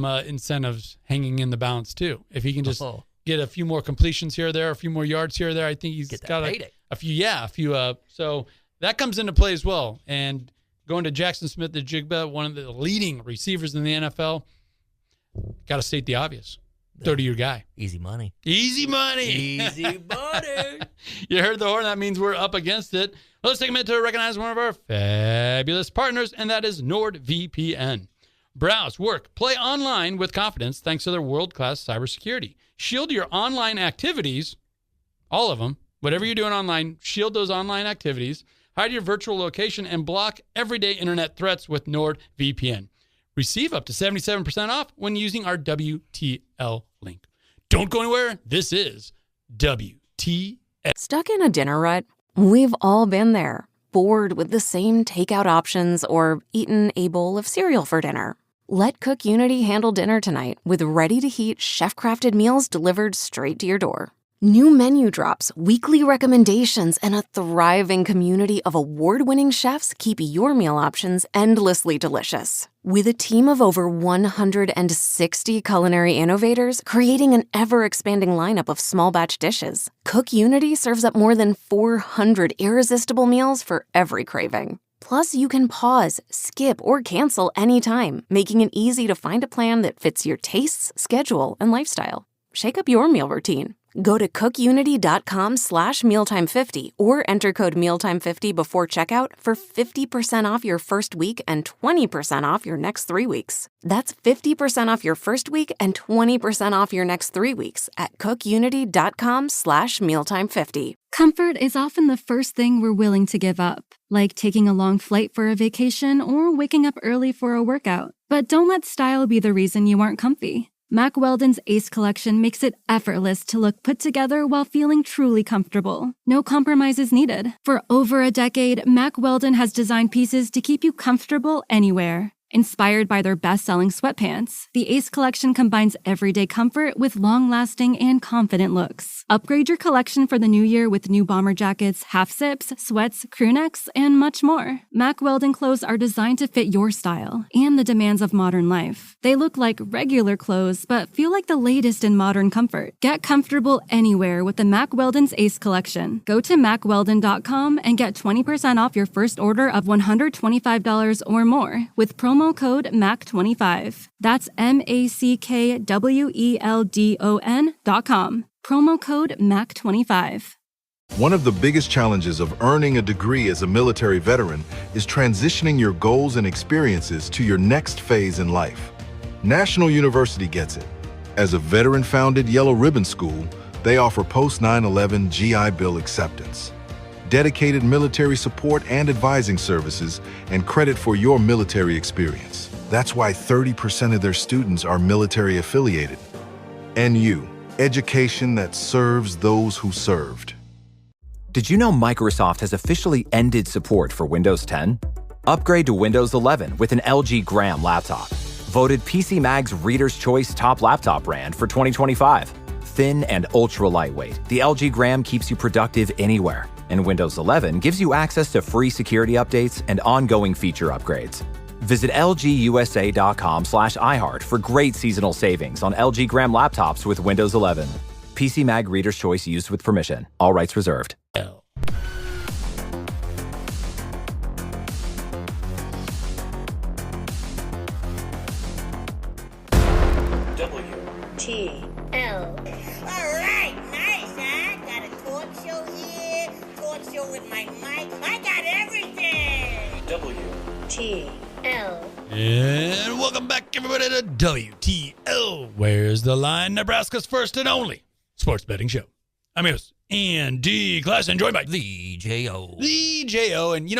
F: incentives hanging in the balance, too. If he can just get a few more completions here or there, a few more yards here or there, I think he's got a few. So that comes into play as well. And going to Jackson Smith-Njigba, one of the leading receivers in the NFL, got to state the obvious. 30-year guy.
G: Easy money.
F: Easy money.
G: Easy money.
F: You heard the horn. That means we're up against it. Let's take a minute to recognize one of our fabulous partners, and that is NordVPN. Browse, work, play online with confidence thanks to their world-class cybersecurity. Shield your online activities, all of them, whatever you're doing online, shield those online activities, hide your virtual location, and block everyday internet threats with NordVPN. Receive up to 77% off when using our WTL link. Don't go anywhere. This is WTL.
A: Stuck in a dinner rut? We've all been there. Bored with the same takeout options or eaten a bowl of cereal for dinner. Let Cook Unity handle dinner tonight with ready-to-heat, chef-crafted meals delivered straight to your door. New menu drops, weekly recommendations, and a thriving community of award-winning chefs keep your meal options endlessly delicious. With a team of over 160 culinary innovators creating an ever-expanding lineup of small-batch dishes, Cook Unity serves up more than 400 irresistible meals for every craving. Plus, you can pause, skip, or cancel anytime, making it easy to find a plan that fits your tastes, schedule, and lifestyle. Shake up your meal routine. Go to cookunity.com/mealtime50 or enter code mealtime50 before checkout for 50% off your first week and 20% off your next 3 weeks. That's 50% off your first week and 20% off your next 3 weeks at cookunity.com/mealtime50.
H: Comfort is often the first thing we're willing to give up, like taking a long flight for a vacation or waking up early for a workout. But don't let style be the reason you aren't comfy. Mack Weldon's Ace Collection makes it effortless to look put together while feeling truly comfortable. No compromises needed. For over a decade, Mack Weldon has designed pieces to keep you comfortable anywhere. Inspired by their best-selling sweatpants, the Ace Collection combines everyday comfort with long-lasting and confident looks. Upgrade your collection for the new year with new bomber jackets, half-zips, sweats, crew necks, and much more. Mack Weldon clothes are designed to fit your style and the demands of modern life. They look like regular clothes, but feel like the latest in modern comfort. Get comfortable anywhere with the Mack Weldon's Ace Collection. Go to MackWeldon.com and get 20% off your first order of $125 or more with promo code MAC25. That's MackWeldon.com. Promo code MAC25.
B: One of the biggest challenges of earning a degree as a military veteran is transitioning your goals and experiences to your next phase in life. National University gets it. As a veteran-founded Yellow Ribbon School, they offer post-9/11 GI Bill acceptance, dedicated military support and advising services, and credit for your military experience. That's why 30% of their students are military affiliated. NU, education that serves those who served.
C: Did you know Microsoft has officially ended support for Windows 10? Upgrade to Windows 11 with an LG Gram laptop. Voted PC Mag's Reader's Choice Top Laptop Brand for 2025. Thin and ultra lightweight, the LG Gram keeps you productive anywhere. And Windows 11 gives you access to free security updates and ongoing feature upgrades. Visit lgusa.com/iHeart for great seasonal savings on LG Gram laptops with Windows 11. PC Mag Reader's Choice used with permission. All rights reserved.
D: WTL.
I: All right, nice, huh? Got a talk show here, talk show with my mic. I got everything.
D: WTL.
F: And welcome back, everybody, to WTL. Where's the Line? Nebraska's first and only sports betting show. Amigos, and D Classen, joined by
G: The J.O.
F: The J.O. And,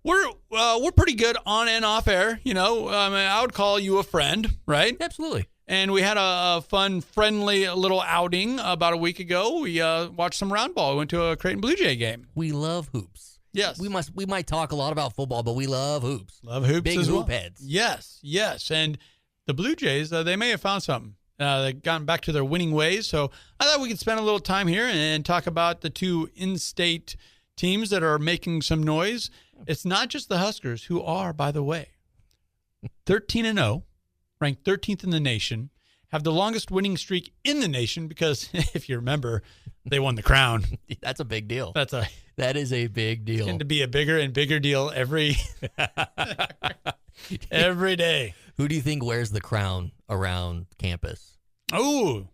F: we're pretty good on and off air. I would call you a friend, right?
G: Absolutely.
F: And we had a fun, friendly little outing about a week ago. We watched some round ball. We went to a Creighton Blue Jay game.
G: We love hoops.
F: Yes.
G: We might talk a lot about football, but we love hoops.
F: Love hoops
G: Big
F: as
G: hoop
F: well.
G: heads.
F: Yes. And the Blue Jays, they may have found something. They've gotten back to their winning ways. So I thought we could spend a little time here and talk about the two in-state teams that are making some noise. It's not just the Huskers, who are, by the way, 13-0, ranked 13th in the nation, have the longest winning streak in the nation because, if you remember, they won the crown.
G: That's a big deal.
F: That
G: is a big deal.
F: And to be a bigger and bigger deal every day.
G: Who do you think wears the crown around campus?
F: Oh,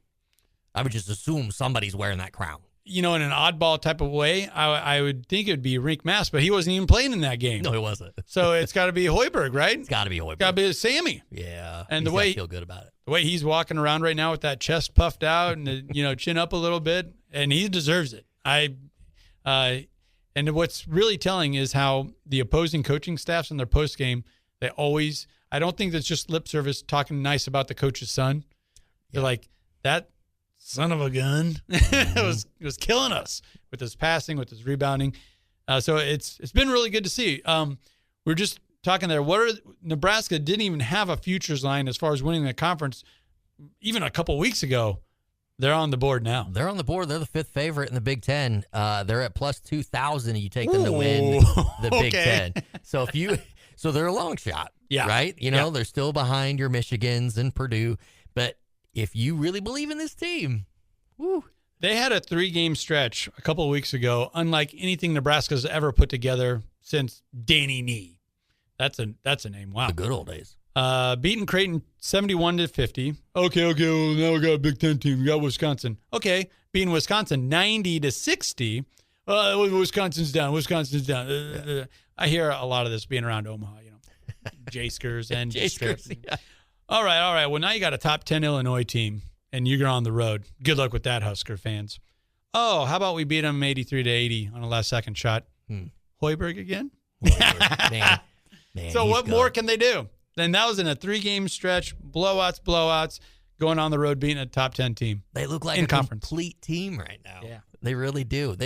G: I would just assume somebody's wearing that crown.
F: In an oddball type of way, I would think it would be Rink Mass, but he wasn't even playing in that game.
G: No, he wasn't.
F: So it's got to be Hoiberg, right?
G: It's got to be Hoiberg.
F: Got to be Sammy.
G: Yeah.
F: And
G: he's
F: the way
G: feel good about it.
F: The way he's walking around right now with that chest puffed out and chin up a little bit, and he deserves it. And what's really telling is how the opposing coaching staffs in their post game, I don't think that's just lip service talking nice about the coach's son. They're like, that son of a gun was killing us with his passing, with his rebounding. So it's been really good to see. We're just talking there. Nebraska didn't even have a futures line as far as winning the conference even a couple weeks ago. They're on the board now.
G: They're on the board. They're the fifth favorite in the Big Ten. They're at plus 2,000. You take them to win the Big Ten. So they're a long shot.
F: Yeah.
G: Right? They're still behind your Michigans and Purdue. But if you really believe in this team, woo.
F: They had a 3-game stretch a couple of weeks ago, unlike anything Nebraska's ever put together since Danny Nee. That's a name. Wow.
G: The good old days.
F: Beating Creighton 71-50. Okay, well, now we got a Big Ten team. We got Wisconsin. Okay, beating Wisconsin 90-60. Wisconsin's down. I hear a lot of this being around Omaha, J-Skers and
G: J-Skers, yeah.
F: All right. Well, now you got a top 10 Illinois team, and you're on the road. Good luck with that, Husker fans. Oh, how about we beat them 83-80 on a last-second shot? Hoiberg again?
G: Man,
F: so what more can they do? Then that was in a 3-game stretch, blowouts, going on the road, beating a top 10 team.
G: They look like
F: in
G: a
F: conference.
G: Complete team right now.
F: Yeah.
G: They really do.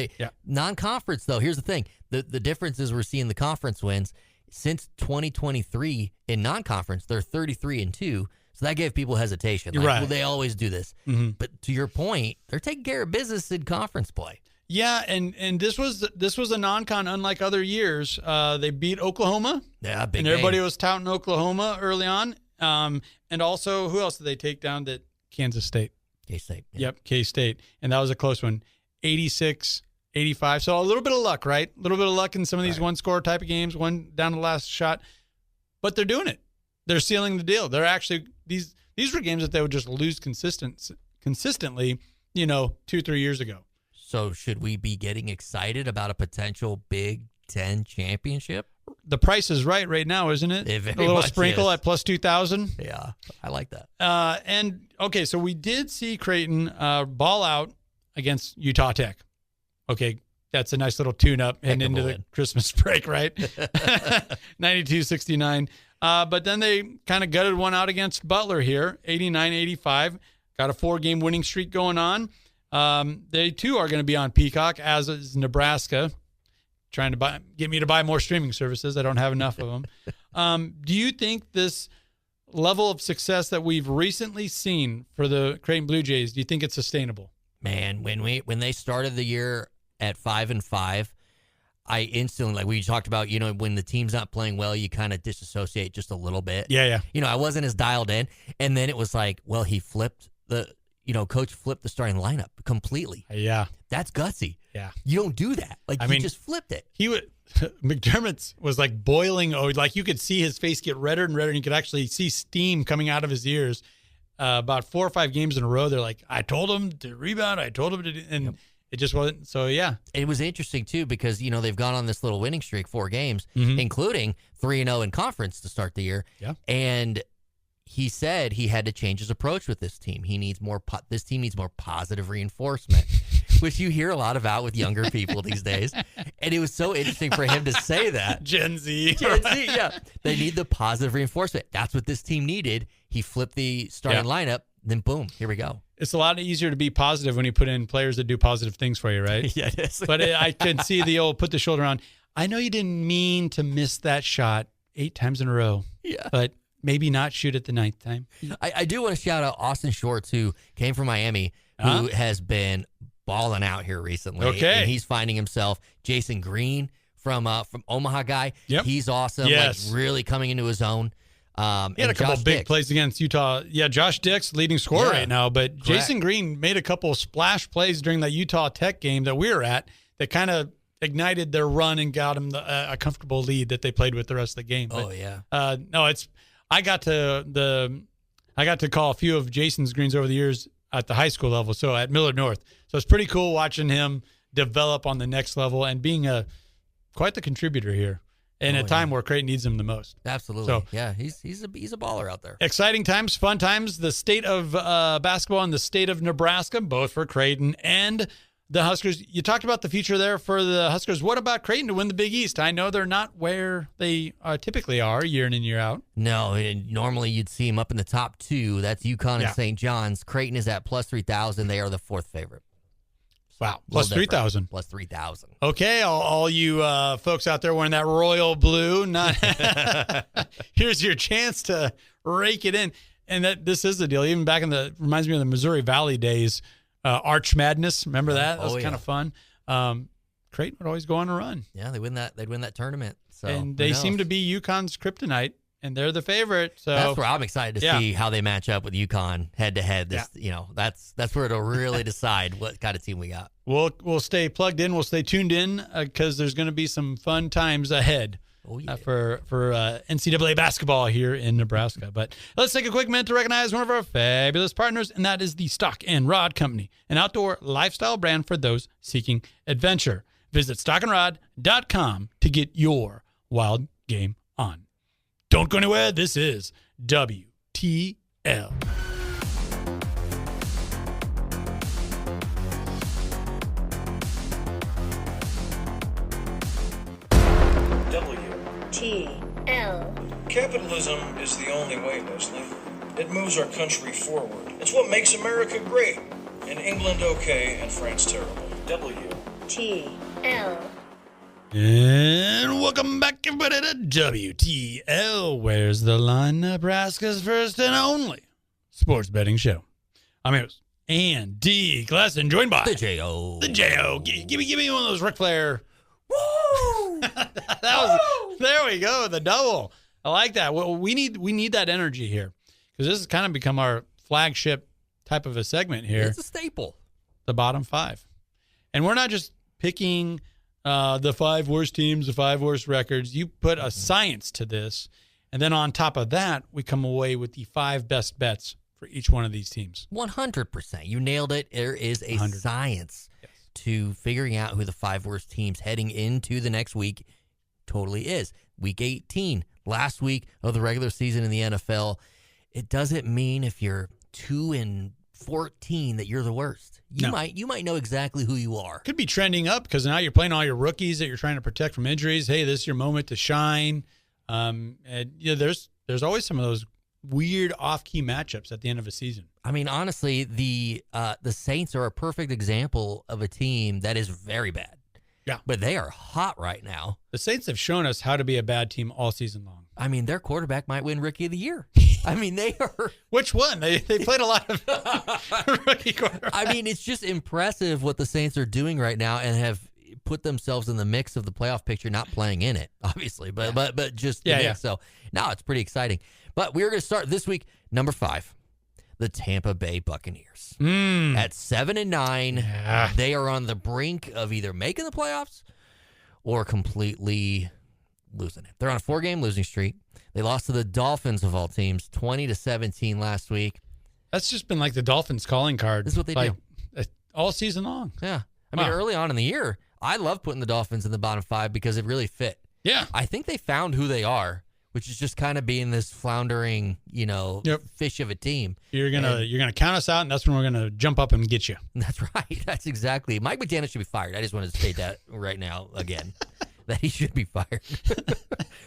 G: Non-conference, though, here's the thing. The difference is we're seeing the conference wins. Since 2023 in non-conference, they're 33-2. So that gave people hesitation.
F: You're right.
G: Well, they always do this.
F: Mm-hmm.
G: But to your point, they're taking care of business in conference play.
F: Yeah, and this was a non-con unlike other years. They beat Oklahoma.
G: Yeah, big
F: and everybody
G: game.
F: was touting Oklahoma early on. And also, who else did they take down? That Kansas State.
G: K-State. Yeah.
F: Yep, K-State. And that was a close one, 86-85. So a little bit of luck, right? A little bit of luck in some of these one-score type of games, one down to the last shot. But they're doing it. They're sealing the deal. They're actually these were games that they would just lose consistently, 2-3 years ago.
G: So should we be getting excited about a potential Big Ten championship?
F: The price is right now, isn't it?
G: It very
F: a little
G: much
F: sprinkle
G: is.
F: at plus 2,000.
G: Yeah, I like that.
F: And okay, so we did see Creighton ball out against Utah Tech. Okay, that's a nice little tune-up heading into the Christmas break, right? 92-69. But then they kind of gutted one out against Butler here, 89-85. Got a 4-game winning streak going on. They, too, are going to be on Peacock, as is Nebraska, trying to get me to buy more streaming services. I don't have enough of them. Do you think this level of success that we've recently seen for the Creighton Blue Jays, do you think it's sustainable?
G: Man, when they started the year at 5-5, I instantly, like we talked about, when the team's not playing well, you kind of disassociate just a little bit.
F: Yeah.
G: I wasn't as dialed in. And then it was like, well, he flipped Coach flipped the starting lineup completely.
F: Yeah.
G: That's gutsy.
F: Yeah.
G: You don't do that. He just flipped it.
F: McDermott's was like boiling. Like you could see his face get redder and redder, and you could actually see steam coming out of his ears. About 4 or 5 games in a row, they're like, I told him to rebound. I told him to, and it just wasn't. So, yeah.
G: It was interesting, too, because, they've gone on this little winning streak, 4 games, including 3-0 in conference to start the year.
F: Yeah.
G: And he said he had to change his approach with this team. He needs more. This team needs more positive reinforcement. which you hear a lot about with younger people these days. And it was so interesting for him to say that.
F: Gen Z.
G: Gen Z, yeah. They need the positive reinforcement. That's what this team needed. He flipped the starting lineup, then boom, here we go.
F: It's a lot easier to be positive when you put in players that do positive things for you, right?
G: Yeah, it is.
F: But I can see the old put the shoulder on. I know you didn't mean to miss that shot 8 times in a row.
G: Yeah.
F: But maybe not shoot it the 9th time.
G: I do want to shout out Austin Shorts, who came from Miami, who has been balling out here recently.
F: Okay.
G: And he's finding himself. Jason Green from Omaha guy.
F: Yep.
G: He's awesome.
F: Yes.
G: Like really coming into his own.
F: He had
G: and
F: a couple
G: Josh
F: big
G: Dix.
F: plays against Utah. Yeah, Josh Dix, leading scorer right now. But Jason Green made a couple of splash plays during that Utah Tech game that we were at that kind of ignited their run and got them a comfortable lead that they played with the rest of the game. But, no, I got to call a few of Jason's Greens over the years at the high school level, so at Millard North. So it's pretty cool watching him develop on the next level and being quite the contributor here in a time where Creighton needs him the most.
G: Absolutely.
F: So,
G: yeah, he's a baller out there.
F: Exciting times, fun times. The state of basketball and the state of Nebraska, both for Creighton and the Huskers. You talked about the future there for the Huskers. What about Creighton to win the Big East? I know they're not where they typically are year in and year out.
G: No, and normally you'd see them up in the top 2. That's UConn and St. John's. Creighton is at plus 3,000. They are the 4th favorite.
F: Wow, plus 3,000.
G: Plus 3,000.
F: Okay, all you folks out there wearing that royal blue, here's your chance to rake it in. And this is the deal. Even back reminds me of the Missouri Valley days. Arch Madness, remember that? That was kind of fun. Creighton would always go on a run.
G: Yeah, they'd win that tournament. So
F: and they seem to be UConn's kryptonite, and they're the favorite. So
G: that's where I'm excited to see how they match up with UConn head to head. That's where it'll really decide what kind of team we got.
F: We'll stay plugged in. We'll stay tuned in because there's going to be some fun times ahead. For NCAA basketball here in Nebraska. But let's take a quick minute to recognize one of our fabulous partners, and that is the Stock and Rod Company, an outdoor lifestyle brand for those seeking adventure. Visit stockandrod.com to get your wild game on. Don't go anywhere. This is WTL.
D: WTL.
J: Capitalism is the only way, Leslie. It moves our country forward. It's what makes America great. And England okay and France terrible.
D: WTL.
F: And welcome back, everybody, to WTL. Where's the line? Nebraska's first and only sports betting show. I'm here, Andy Classen, joined by
G: the J.O.
F: The J.O. Give me one of those Ric Flair. Woo! There we go, the double. I like that. Well, we need that energy here because this has kind of become our flagship type of a segment here.
G: It's a staple.
F: The bottom 5. And we're not just picking the 5 worst teams, the 5 worst records. You put a science to this, and then on top of that, we come away with the 5 best bets for each one of these teams.
G: 100%. You nailed it. There is a science to figuring out who the 5 worst teams heading into the next week totally is. Week 18, last week of the regular season in the NFL. It doesn't mean if you're 2-14 that you're the worst. You might know exactly who you are.
F: Could be trending up because now you're playing all your rookies that you're trying to protect from injuries. Hey, this is your moment to shine. And there's always some of those weird off-key matchups at the end of a season.
G: I mean, honestly, the Saints are a perfect example of a team that is very bad.
F: Yeah.
G: But they are hot right now.
F: The Saints have shown us how to be a bad team all season long.
G: I mean, their quarterback might win Rookie of the Year. I mean, they are.
F: Which one? They played a lot of rookie quarterbacks.
G: I mean, it's just impressive what the Saints are doing right now and have put themselves in the mix of the playoff picture, not playing in it, obviously, but just the mix. So now it's pretty exciting. But we're going to start this week, number 5. The Tampa Bay Buccaneers. At 7-9, they are on the brink of either making the playoffs or completely losing it. They're on a 4-game losing streak. They lost to the Dolphins of all teams, 20-17 last week.
F: That's just been like the Dolphins calling card.
G: This is what they do
F: all season long.
G: Yeah, I mean, early on in the year, I love putting the Dolphins in the bottom 5 because it really fit.
F: Yeah,
G: I think they found who they are which is just kind of being this floundering, fish of a team.
F: You're gonna count us out, and that's when we're gonna jump up and get you.
G: That's right. That's exactly. Mike McDaniel should be fired. I just wanted to state that right now again, that he should be fired.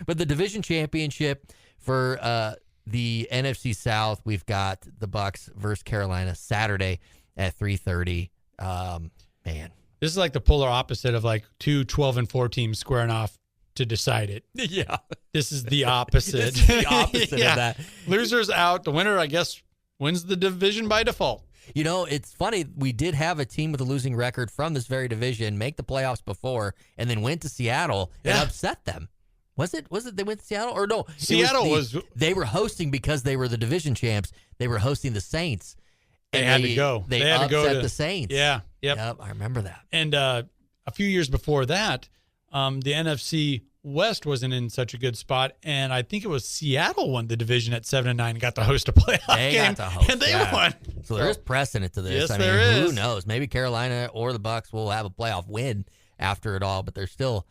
G: But the division championship for the NFC South, we've got the Bucks versus Carolina Saturday at 3:30. Man,
F: this is like the polar opposite of like two 12-4 teams squaring off to decide it.
G: Yeah.
F: This is the opposite.
G: This is the opposite of that.
F: Losers out. The winner, I guess, wins the division by default.
G: It's funny. We did have a team with a losing record from this very division make the playoffs before and then went to Seattle and upset them. Was it they went to Seattle? Or no,
F: Seattle
G: they were hosting because they were the division champs. They were hosting the Saints.
F: They had to go.
G: They
F: had
G: upset
F: to go to
G: the Saints.
F: Yeah.
G: Yep, I remember that.
F: And a few years before that, the NFC West wasn't in such a good spot, and I think it was Seattle won the division at 7-9 and got to host a playoff game,
G: got to host,
F: and they won.
G: So there is precedent to this.
F: Yes, there is.
G: Who knows? Maybe Carolina or the Bucks will have a playoff win after it all, but they're still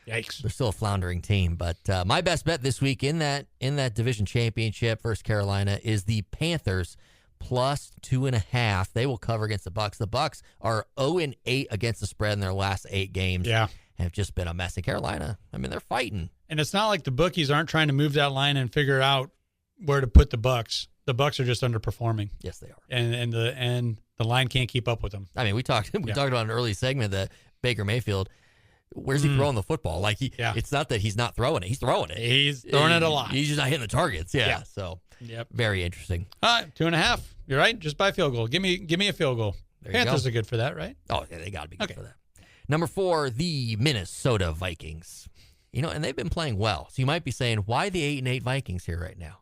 F: yikes.
G: They're still a floundering team. But my best bet this week in that division championship versus Carolina is the Panthers plus 2.5. They will cover against the Bucks. The Bucks are 0-8 against the spread in their last 8 games.
F: Yeah.
G: Have just been a mess in Carolina. I mean, they're fighting.
F: And it's not like the bookies aren't trying to move that line and figure out where to put the Bucks. The Bucks are just underperforming.
G: Yes, they are.
F: And the line can't keep up with them.
G: I mean, we talked about an early segment that Baker Mayfield, where's he throwing the football? Like it's not that he's not throwing it. He's throwing it.
F: He's throwing it a lot.
G: He's just not hitting the targets. Yeah. So very interesting.
F: All right, 2.5. You're right. Just by field goal. Give me a field goal. Panthers are good for that, right?
G: Oh, yeah, they got to be good for that. Number 4, the Minnesota Vikings. And they've been playing well. So you might be saying, why the 8-8 Vikings here right now?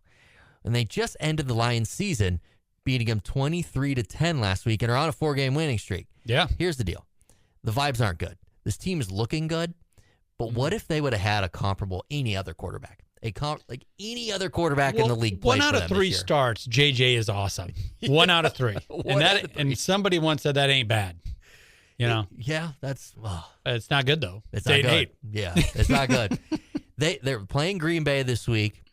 G: And they just ended the Lions season, beating them 23-10 last week and are on a 4-game winning streak.
F: Yeah.
G: Here's the deal. The vibes aren't good. This team is looking good, but what if they would have had a comparable any other quarterback? Like any other quarterback in the league.
F: 1 out of 3 starts, JJ is awesome. 1 out of 3. And somebody once said that ain't bad.
G: Yeah, that's
F: it's not good though.
G: It's not good.
F: 8-8.
G: Yeah, it's not good. They're playing Green Bay this week.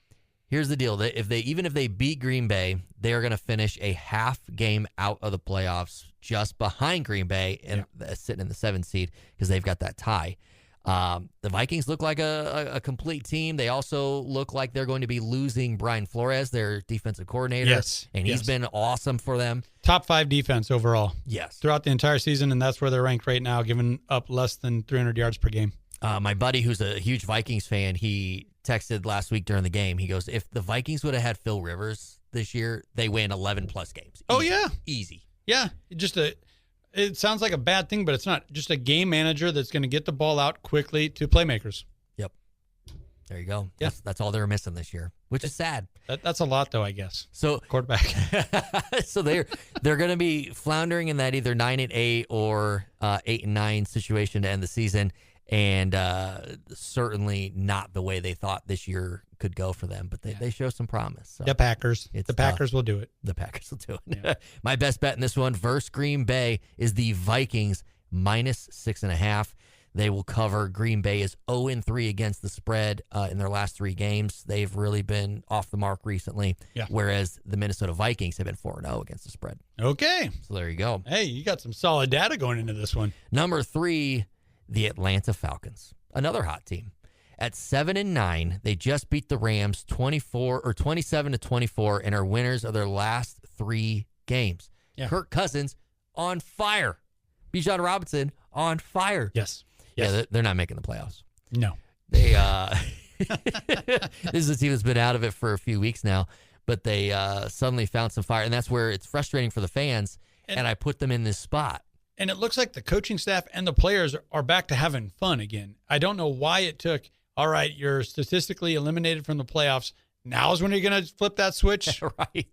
G: Here's the deal: even if they beat Green Bay, they are going to finish a half game out of the playoffs, just behind Green Bay and sitting in the 7th seed because they've got that tie. The Vikings look like a complete team. They also look like they're going to be losing Brian Flores, their defensive coordinator.
F: Yes.
G: And he's been awesome for them.
F: Top 5 defense overall.
G: Yes.
F: Throughout the entire season, and that's where they're ranked right now, giving up less than 300 yards per game.
G: My buddy, who's a huge Vikings fan, he texted last week during the game. He goes, if the Vikings would have had Phil Rivers this year, they win 11-plus games. Easy.
F: Oh, yeah.
G: Easy.
F: Yeah. It sounds like a bad thing, but it's not. Just a game manager that's going to get the ball out quickly to playmakers.
G: Yep. There you go.
F: Yeah.
G: That's all they were missing this year, which is sad.
F: That's a lot, though, I guess.
G: So
F: quarterback.
G: So they're going to be floundering in that either 9-8 or 8-9 situation to end the season, and certainly not the way they thought this year could go for them. But they show some promise. So
F: the Packers.
G: The
F: Packers will do it.
G: The Packers will do it. Yeah. My best bet in this one versus Green Bay is the Vikings minus 6.5. They will cover. Green Bay is 0-3 against the spread in their last 3 games. They've really been off the mark recently, whereas the Minnesota Vikings have been 4-0 against the spread.
F: Okay.
G: So there you go.
F: Hey, you got some solid data going into this one.
G: Number 3, the Atlanta Falcons, another hot team. At 7-9, they just beat the Rams 27-24 and are winners of their last 3 games.
F: Yeah.
G: Kirk Cousins on fire. Bijan Robinson on fire.
F: Yes.
G: Yeah, they're not making the playoffs.
F: No.
G: They this is a team that's been out of it for a few weeks now, but they suddenly found some fire, and that's where it's frustrating for the fans, and I put them in this spot.
F: And it looks like the coaching staff and the players are back to having fun again. I don't know why it took, all right, you're statistically eliminated from the playoffs. Now's when you're going to flip that switch.
G: Right.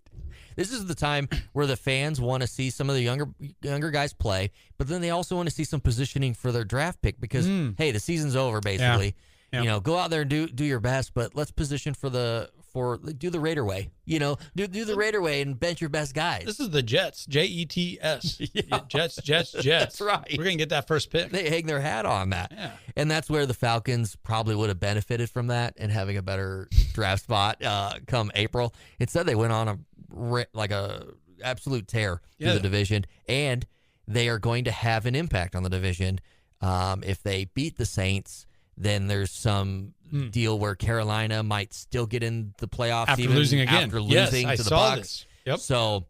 G: This is the time where the fans want to see some of the younger guys play, but then they also want to see some positioning for their draft pick because, hey, the season's over, basically.
F: Yeah.
G: You know, go out there and do your best, but let's position do the Raider way. You know, do the Raider way and bench your best guys.
F: This is the Jets, Jets. Yeah, Jets.
G: That's right.
F: We're going to get that first pick.
G: They hang their hat on that.
F: Yeah.
G: And that's where the Falcons probably would have benefited from that and having a better draft spot come April. Instead, they went on a absolute tear through the division, and they are going to have an impact on the division. If they beat the Saints, then there's some deal where Carolina might still get in the playoffs
F: after losing again.
G: After losing to the Bucs.
F: This. Yep.
G: So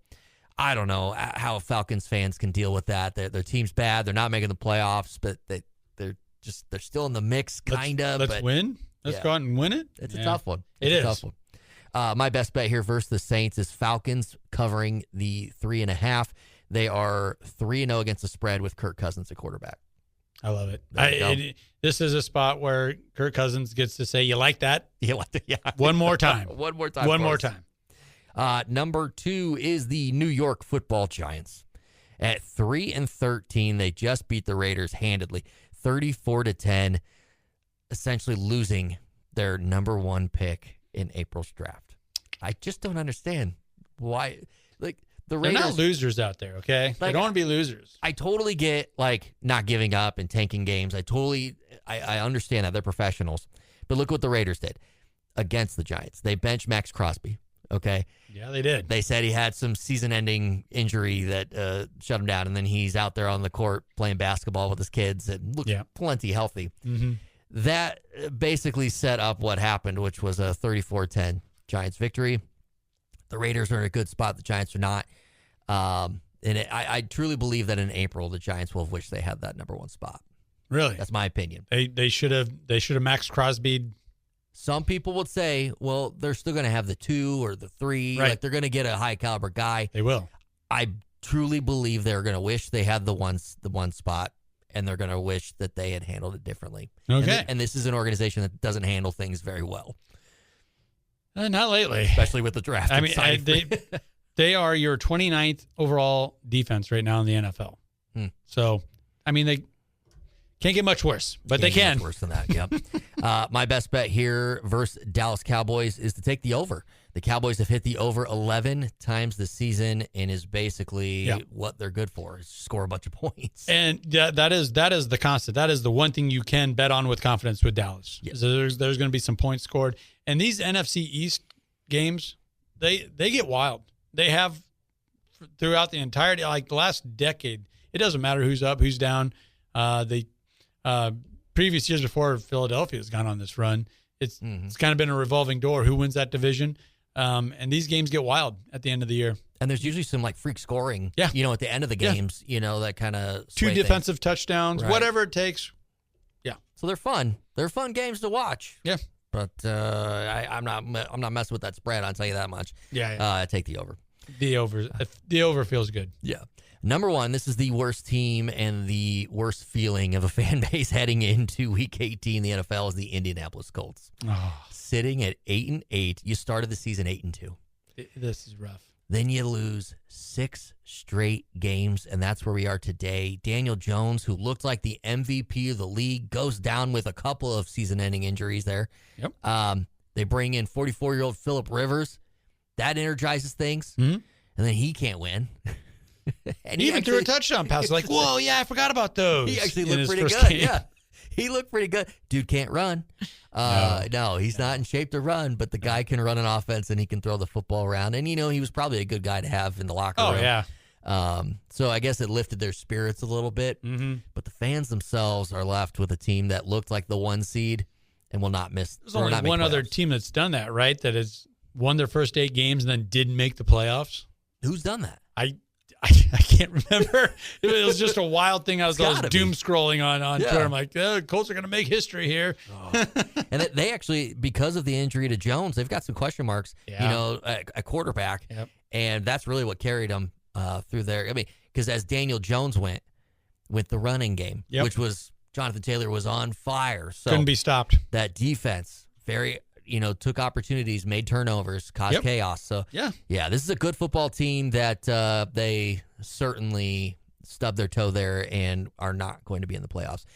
G: I don't know how Falcons fans can deal with that. Their team's bad. They're not making the playoffs, but they're still in the mix, kind of.
F: Let's win. Let's go out and win it.
G: It's a tough one.
F: It is
G: a tough one. My best bet here versus the Saints is Falcons covering the 3.5. They are 3-0 against the spread with Kirk Cousins at quarterback.
F: I love it. This is a spot where Kirk Cousins gets to say, "You like that?
G: You like that? Yeah."
F: One more time.
G: One more time.
F: One more time.
G: Number 2 is the New York Football Giants. At 3-13, they just beat the Raiders handedly, 34-10, essentially losing their number 1 pick in April's draft. I just don't understand why. Like, the Raiders,
F: they're not losers out there, okay? They don't want to be losers.
G: I totally get, like, not giving up and tanking games. I understand that. They're professionals. But look what the Raiders did against the Giants. They benched Max Crosby, okay?
F: Yeah, they did.
G: They said he had some season-ending injury that shut him down, and then he's out there on the court playing basketball with his kids and looks plenty healthy.
F: Mm-hmm.
G: That basically set up what happened, which was a 34-10 Giants victory. The Raiders are in a good spot. The Giants are not. I truly believe that in April, the Giants will have wished they had that number 1 spot.
F: Really?
G: That's my opinion.
F: They should have Max Crosby.
G: Some people would say, well, they're still going to have the 2 or the 3.
F: Right.
G: Like, they're going to get a high caliber guy.
F: They will.
G: I truly believe they're going to wish they had the one spot, and they're going to wish that they had handled it differently.
F: Okay.
G: And this is an organization that doesn't handle things very well.
F: Not lately.
G: Especially with the draft.
F: I mean, they are your 29th overall defense right now in the NFL. So, I mean, they can't get much worse, but they can.
G: Much worse than that, yep. My best bet here versus Dallas Cowboys is to take the over. The Cowboys have hit the over 11 times this season and is basically what they're good for, is score a bunch of points.
F: And that is the constant. That is the one thing you can bet on with confidence with Dallas.
G: Yep.
F: So there's going to be some points scored. And these NFC East games, they get wild. They have throughout the entirety, like the last decade. It doesn't matter who's up, who's down. The previous years before Philadelphia has gone on this run, it's kind of been a revolving door. Who wins that division? And these games get wild at the end of the year.
G: And there's usually some like freak scoring, at the end of the games, that kind of
F: 2 defensive touchdowns, whatever it takes. Yeah.
G: So they're fun. They're fun games to watch.
F: Yeah.
G: But I'm not messing with that spread. I'll tell you that much.
F: Yeah.
G: Take the over.
F: The over feels good.
G: Yeah. Number 1, this is the worst team and the worst feeling of a fan base heading into Week 18 in the NFL is the Indianapolis Colts.
F: Oh.
G: Sitting at 8-8. You started the season 8-2.
F: This is rough.
G: Then you lose 6 straight games, and that's where we are today. Daniel Jones, who looked like the MVP of the league, goes down with a couple of season-ending injuries there.
F: Yep.
G: They bring in 44-year-old Phillip Rivers. That energizes things, and then he can't win.
F: And he even threw a touchdown pass. Like, whoa, yeah, I forgot about those.
G: He actually looked pretty good. Yeah, he looked pretty good. Dude can't run. No, he's not in shape to run, but the guy can run an offense and he can throw the football around. And, he was probably a good guy to have in the locker room.
F: Oh, yeah.
G: So I guess it lifted their spirits a little bit.
F: Mm-hmm.
G: But the fans themselves are left with a team that looked like the 1 seed and will not miss.
F: There's only one other team that's done that, right? That has won their first 8 games and then didn't make the playoffs.
G: Who's done that?
F: I can't remember. It was just a wild thing. I was doom scrolling on Twitter. I'm like, Colts are going to make history here.
G: And they actually, because of the injury to Jones, they've got some question marks, at quarterback.
F: Yep.
G: And that's really what carried them through there. I mean, because as Daniel Jones went with the running game, which was Jonathan Taylor was on fire. So
F: couldn't be stopped.
G: That defense, very took opportunities, made turnovers, caused chaos. So, this is a good football team that they certainly stubbed their toe there and are not going to be in the playoffs.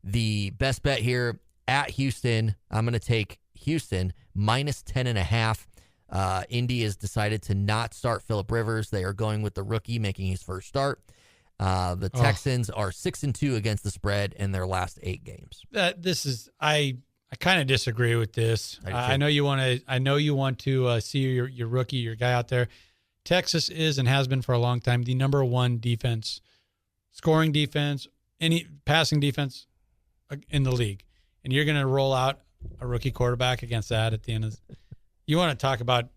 G: The best bet here at Houston, I'm going to take Houston minus 10.5. Indy has decided to not start Phillip Rivers. They are going with the rookie making his first start. The Texans are 6-2 against the spread in their last 8 games.
F: I kind of disagree with this. I know you want to. I know you want to see your rookie, your guy out there. Texas is and has been for a long time the number one defense, scoring defense, any passing defense in the league, and you're going to roll out a rookie quarterback against that at the end of. You want to talk about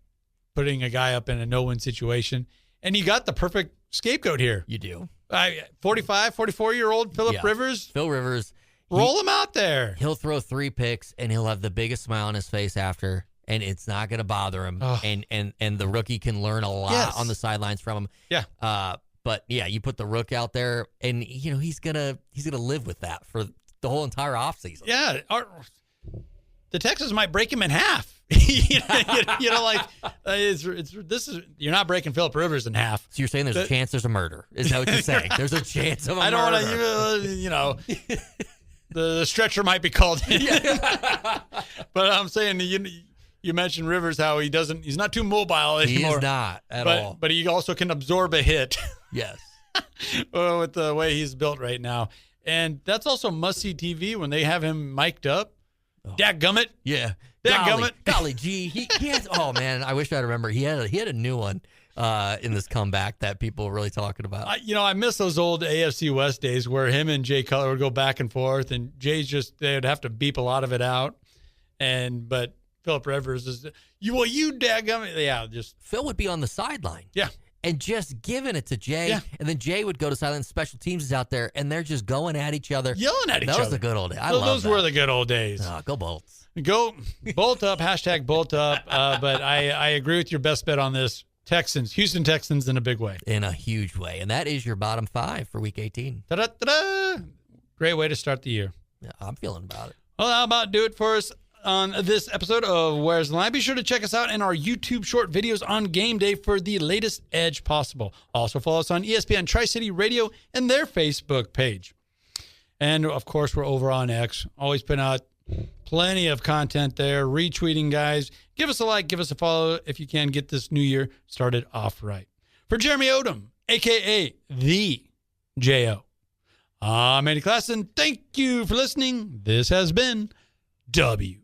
F: putting a guy up in a no-win situation, and you got the perfect scapegoat here.
G: You do.
F: 44-year-old Phillip Rivers.
G: Phil Rivers.
F: Roll him out there.
G: He'll throw 3 picks, and he'll have the biggest smile on his face after, and it's not going to bother him.
F: Oh.
G: And the rookie can learn a lot on the sidelines from him.
F: Yeah.
G: But yeah, you put the rook out there, and he's gonna live with that for the whole entire offseason.
F: Yeah. The Texans might break him in half. You're not breaking Phillip Rivers in half.
G: So you're saying there's a chance there's a murder? Is that what you're saying? There's a chance of a murder.
F: I don't want to, the stretcher might be called in. But I'm saying you mentioned Rivers, how he's not too mobile anymore.
G: He's not at all.
F: But he also can absorb a hit.
G: Yes.
F: With the way he's built right now. And that's also must-see TV when they have him mic'd up. Dadgummit.
G: Yeah. Golly gee. He has, oh, man, I wish I remember. He had a new one in this comeback that people were really talking about.
F: I miss those old AFC West days where him and Jay Cutler would go back and forth, and they would have to beep a lot of it out. But Phillip Rivers is, you dadgummit. Yeah, just.
G: Phil would be on the sideline.
F: Yeah.
G: And just giving it to Jay. Yeah. And then Jay would go to sideline. Special teams is out there, and they're just going at each other.
F: Yelling at each other.
G: That was the good old days.
F: Those were the good old days.
G: Go Bolts.
F: Go Bolt up, hashtag Bolt up. But I agree with your best bet on this. Houston Texans in a big way.
G: In a huge way. And that is your bottom 5 for Week 18.
F: Ta-da-ta-da! Great way to start the year.
G: Yeah, I'm feeling about it.
F: Well, how about do it for us on this episode of Where's the Line? Be sure to check us out in our YouTube short videos on game day for the latest edge possible. Also follow us on ESPN Tri-City Radio and their Facebook page. And, of course, we're over on X. Always putting out plenty of content there. Retweeting, guys. Give us a like. Give us a follow if you can get this new year started off right. For Jeremy Odem, a.k.a. The J.O., I'm Andy Classen. Thank you for listening. This has been WTL.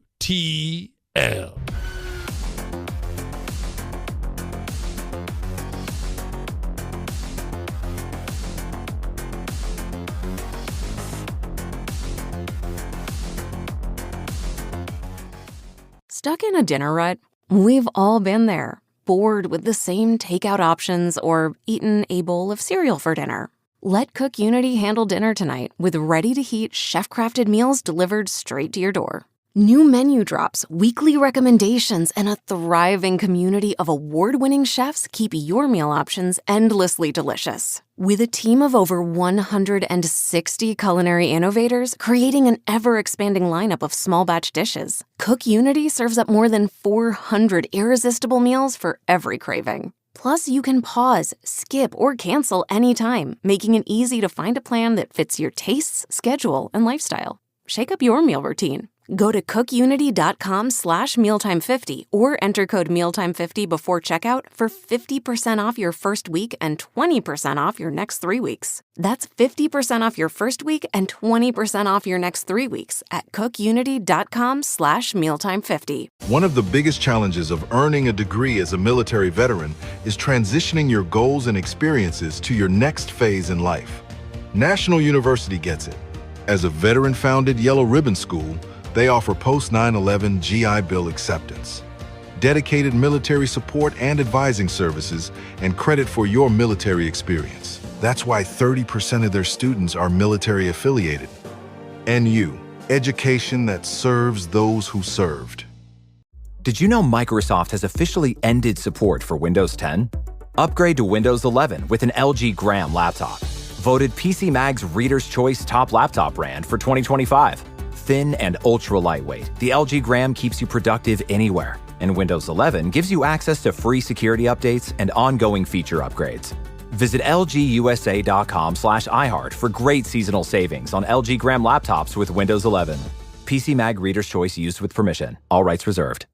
A: Stuck in a dinner rut? We've all been there. Bored with the same takeout options or eaten a bowl of cereal for dinner. Let Cook Unity handle dinner tonight with ready-to-heat, chef-crafted meals delivered straight to your door. New menu drops, weekly recommendations, and a thriving community of award-winning chefs keep your meal options endlessly delicious. With a team of over 160 culinary innovators creating an ever-expanding lineup of small-batch dishes, Cook Unity serves up more than 400 irresistible meals for every craving. Plus, you can pause, skip, or cancel anytime, making it easy to find a plan that fits your tastes, schedule, and lifestyle. Shake up your meal routine. Go to cookunity.com/mealtime50 or enter code mealtime50 before checkout for 50% off your first week and 20% off your next 3 weeks. That's 50% off your first week and 20% off your next 3 weeks at cookunity.com/mealtime50.
B: One of the biggest challenges of earning a degree as a military veteran is transitioning your goals and experiences to your next phase in life. National University gets it. As a veteran-founded Yellow Ribbon School, they offer post-9/11 GI Bill acceptance, dedicated military support and advising services, and credit for your military experience. That's why 30% of their students are military affiliated. NU, education that serves those who served.
C: Did you know Microsoft has officially ended support for Windows 10? Upgrade to Windows 11 with an LG Gram laptop. Voted PC Mag's Reader's Choice Top Laptop Brand for 2025. Thin and ultra lightweight, the LG Gram keeps you productive anywhere. And Windows 11 gives you access to free security updates and ongoing feature upgrades. Visit lgusa.com/iHeart for great seasonal savings on LG Gram laptops with Windows 11. PC Mag Reader's Choice used with permission. All rights reserved.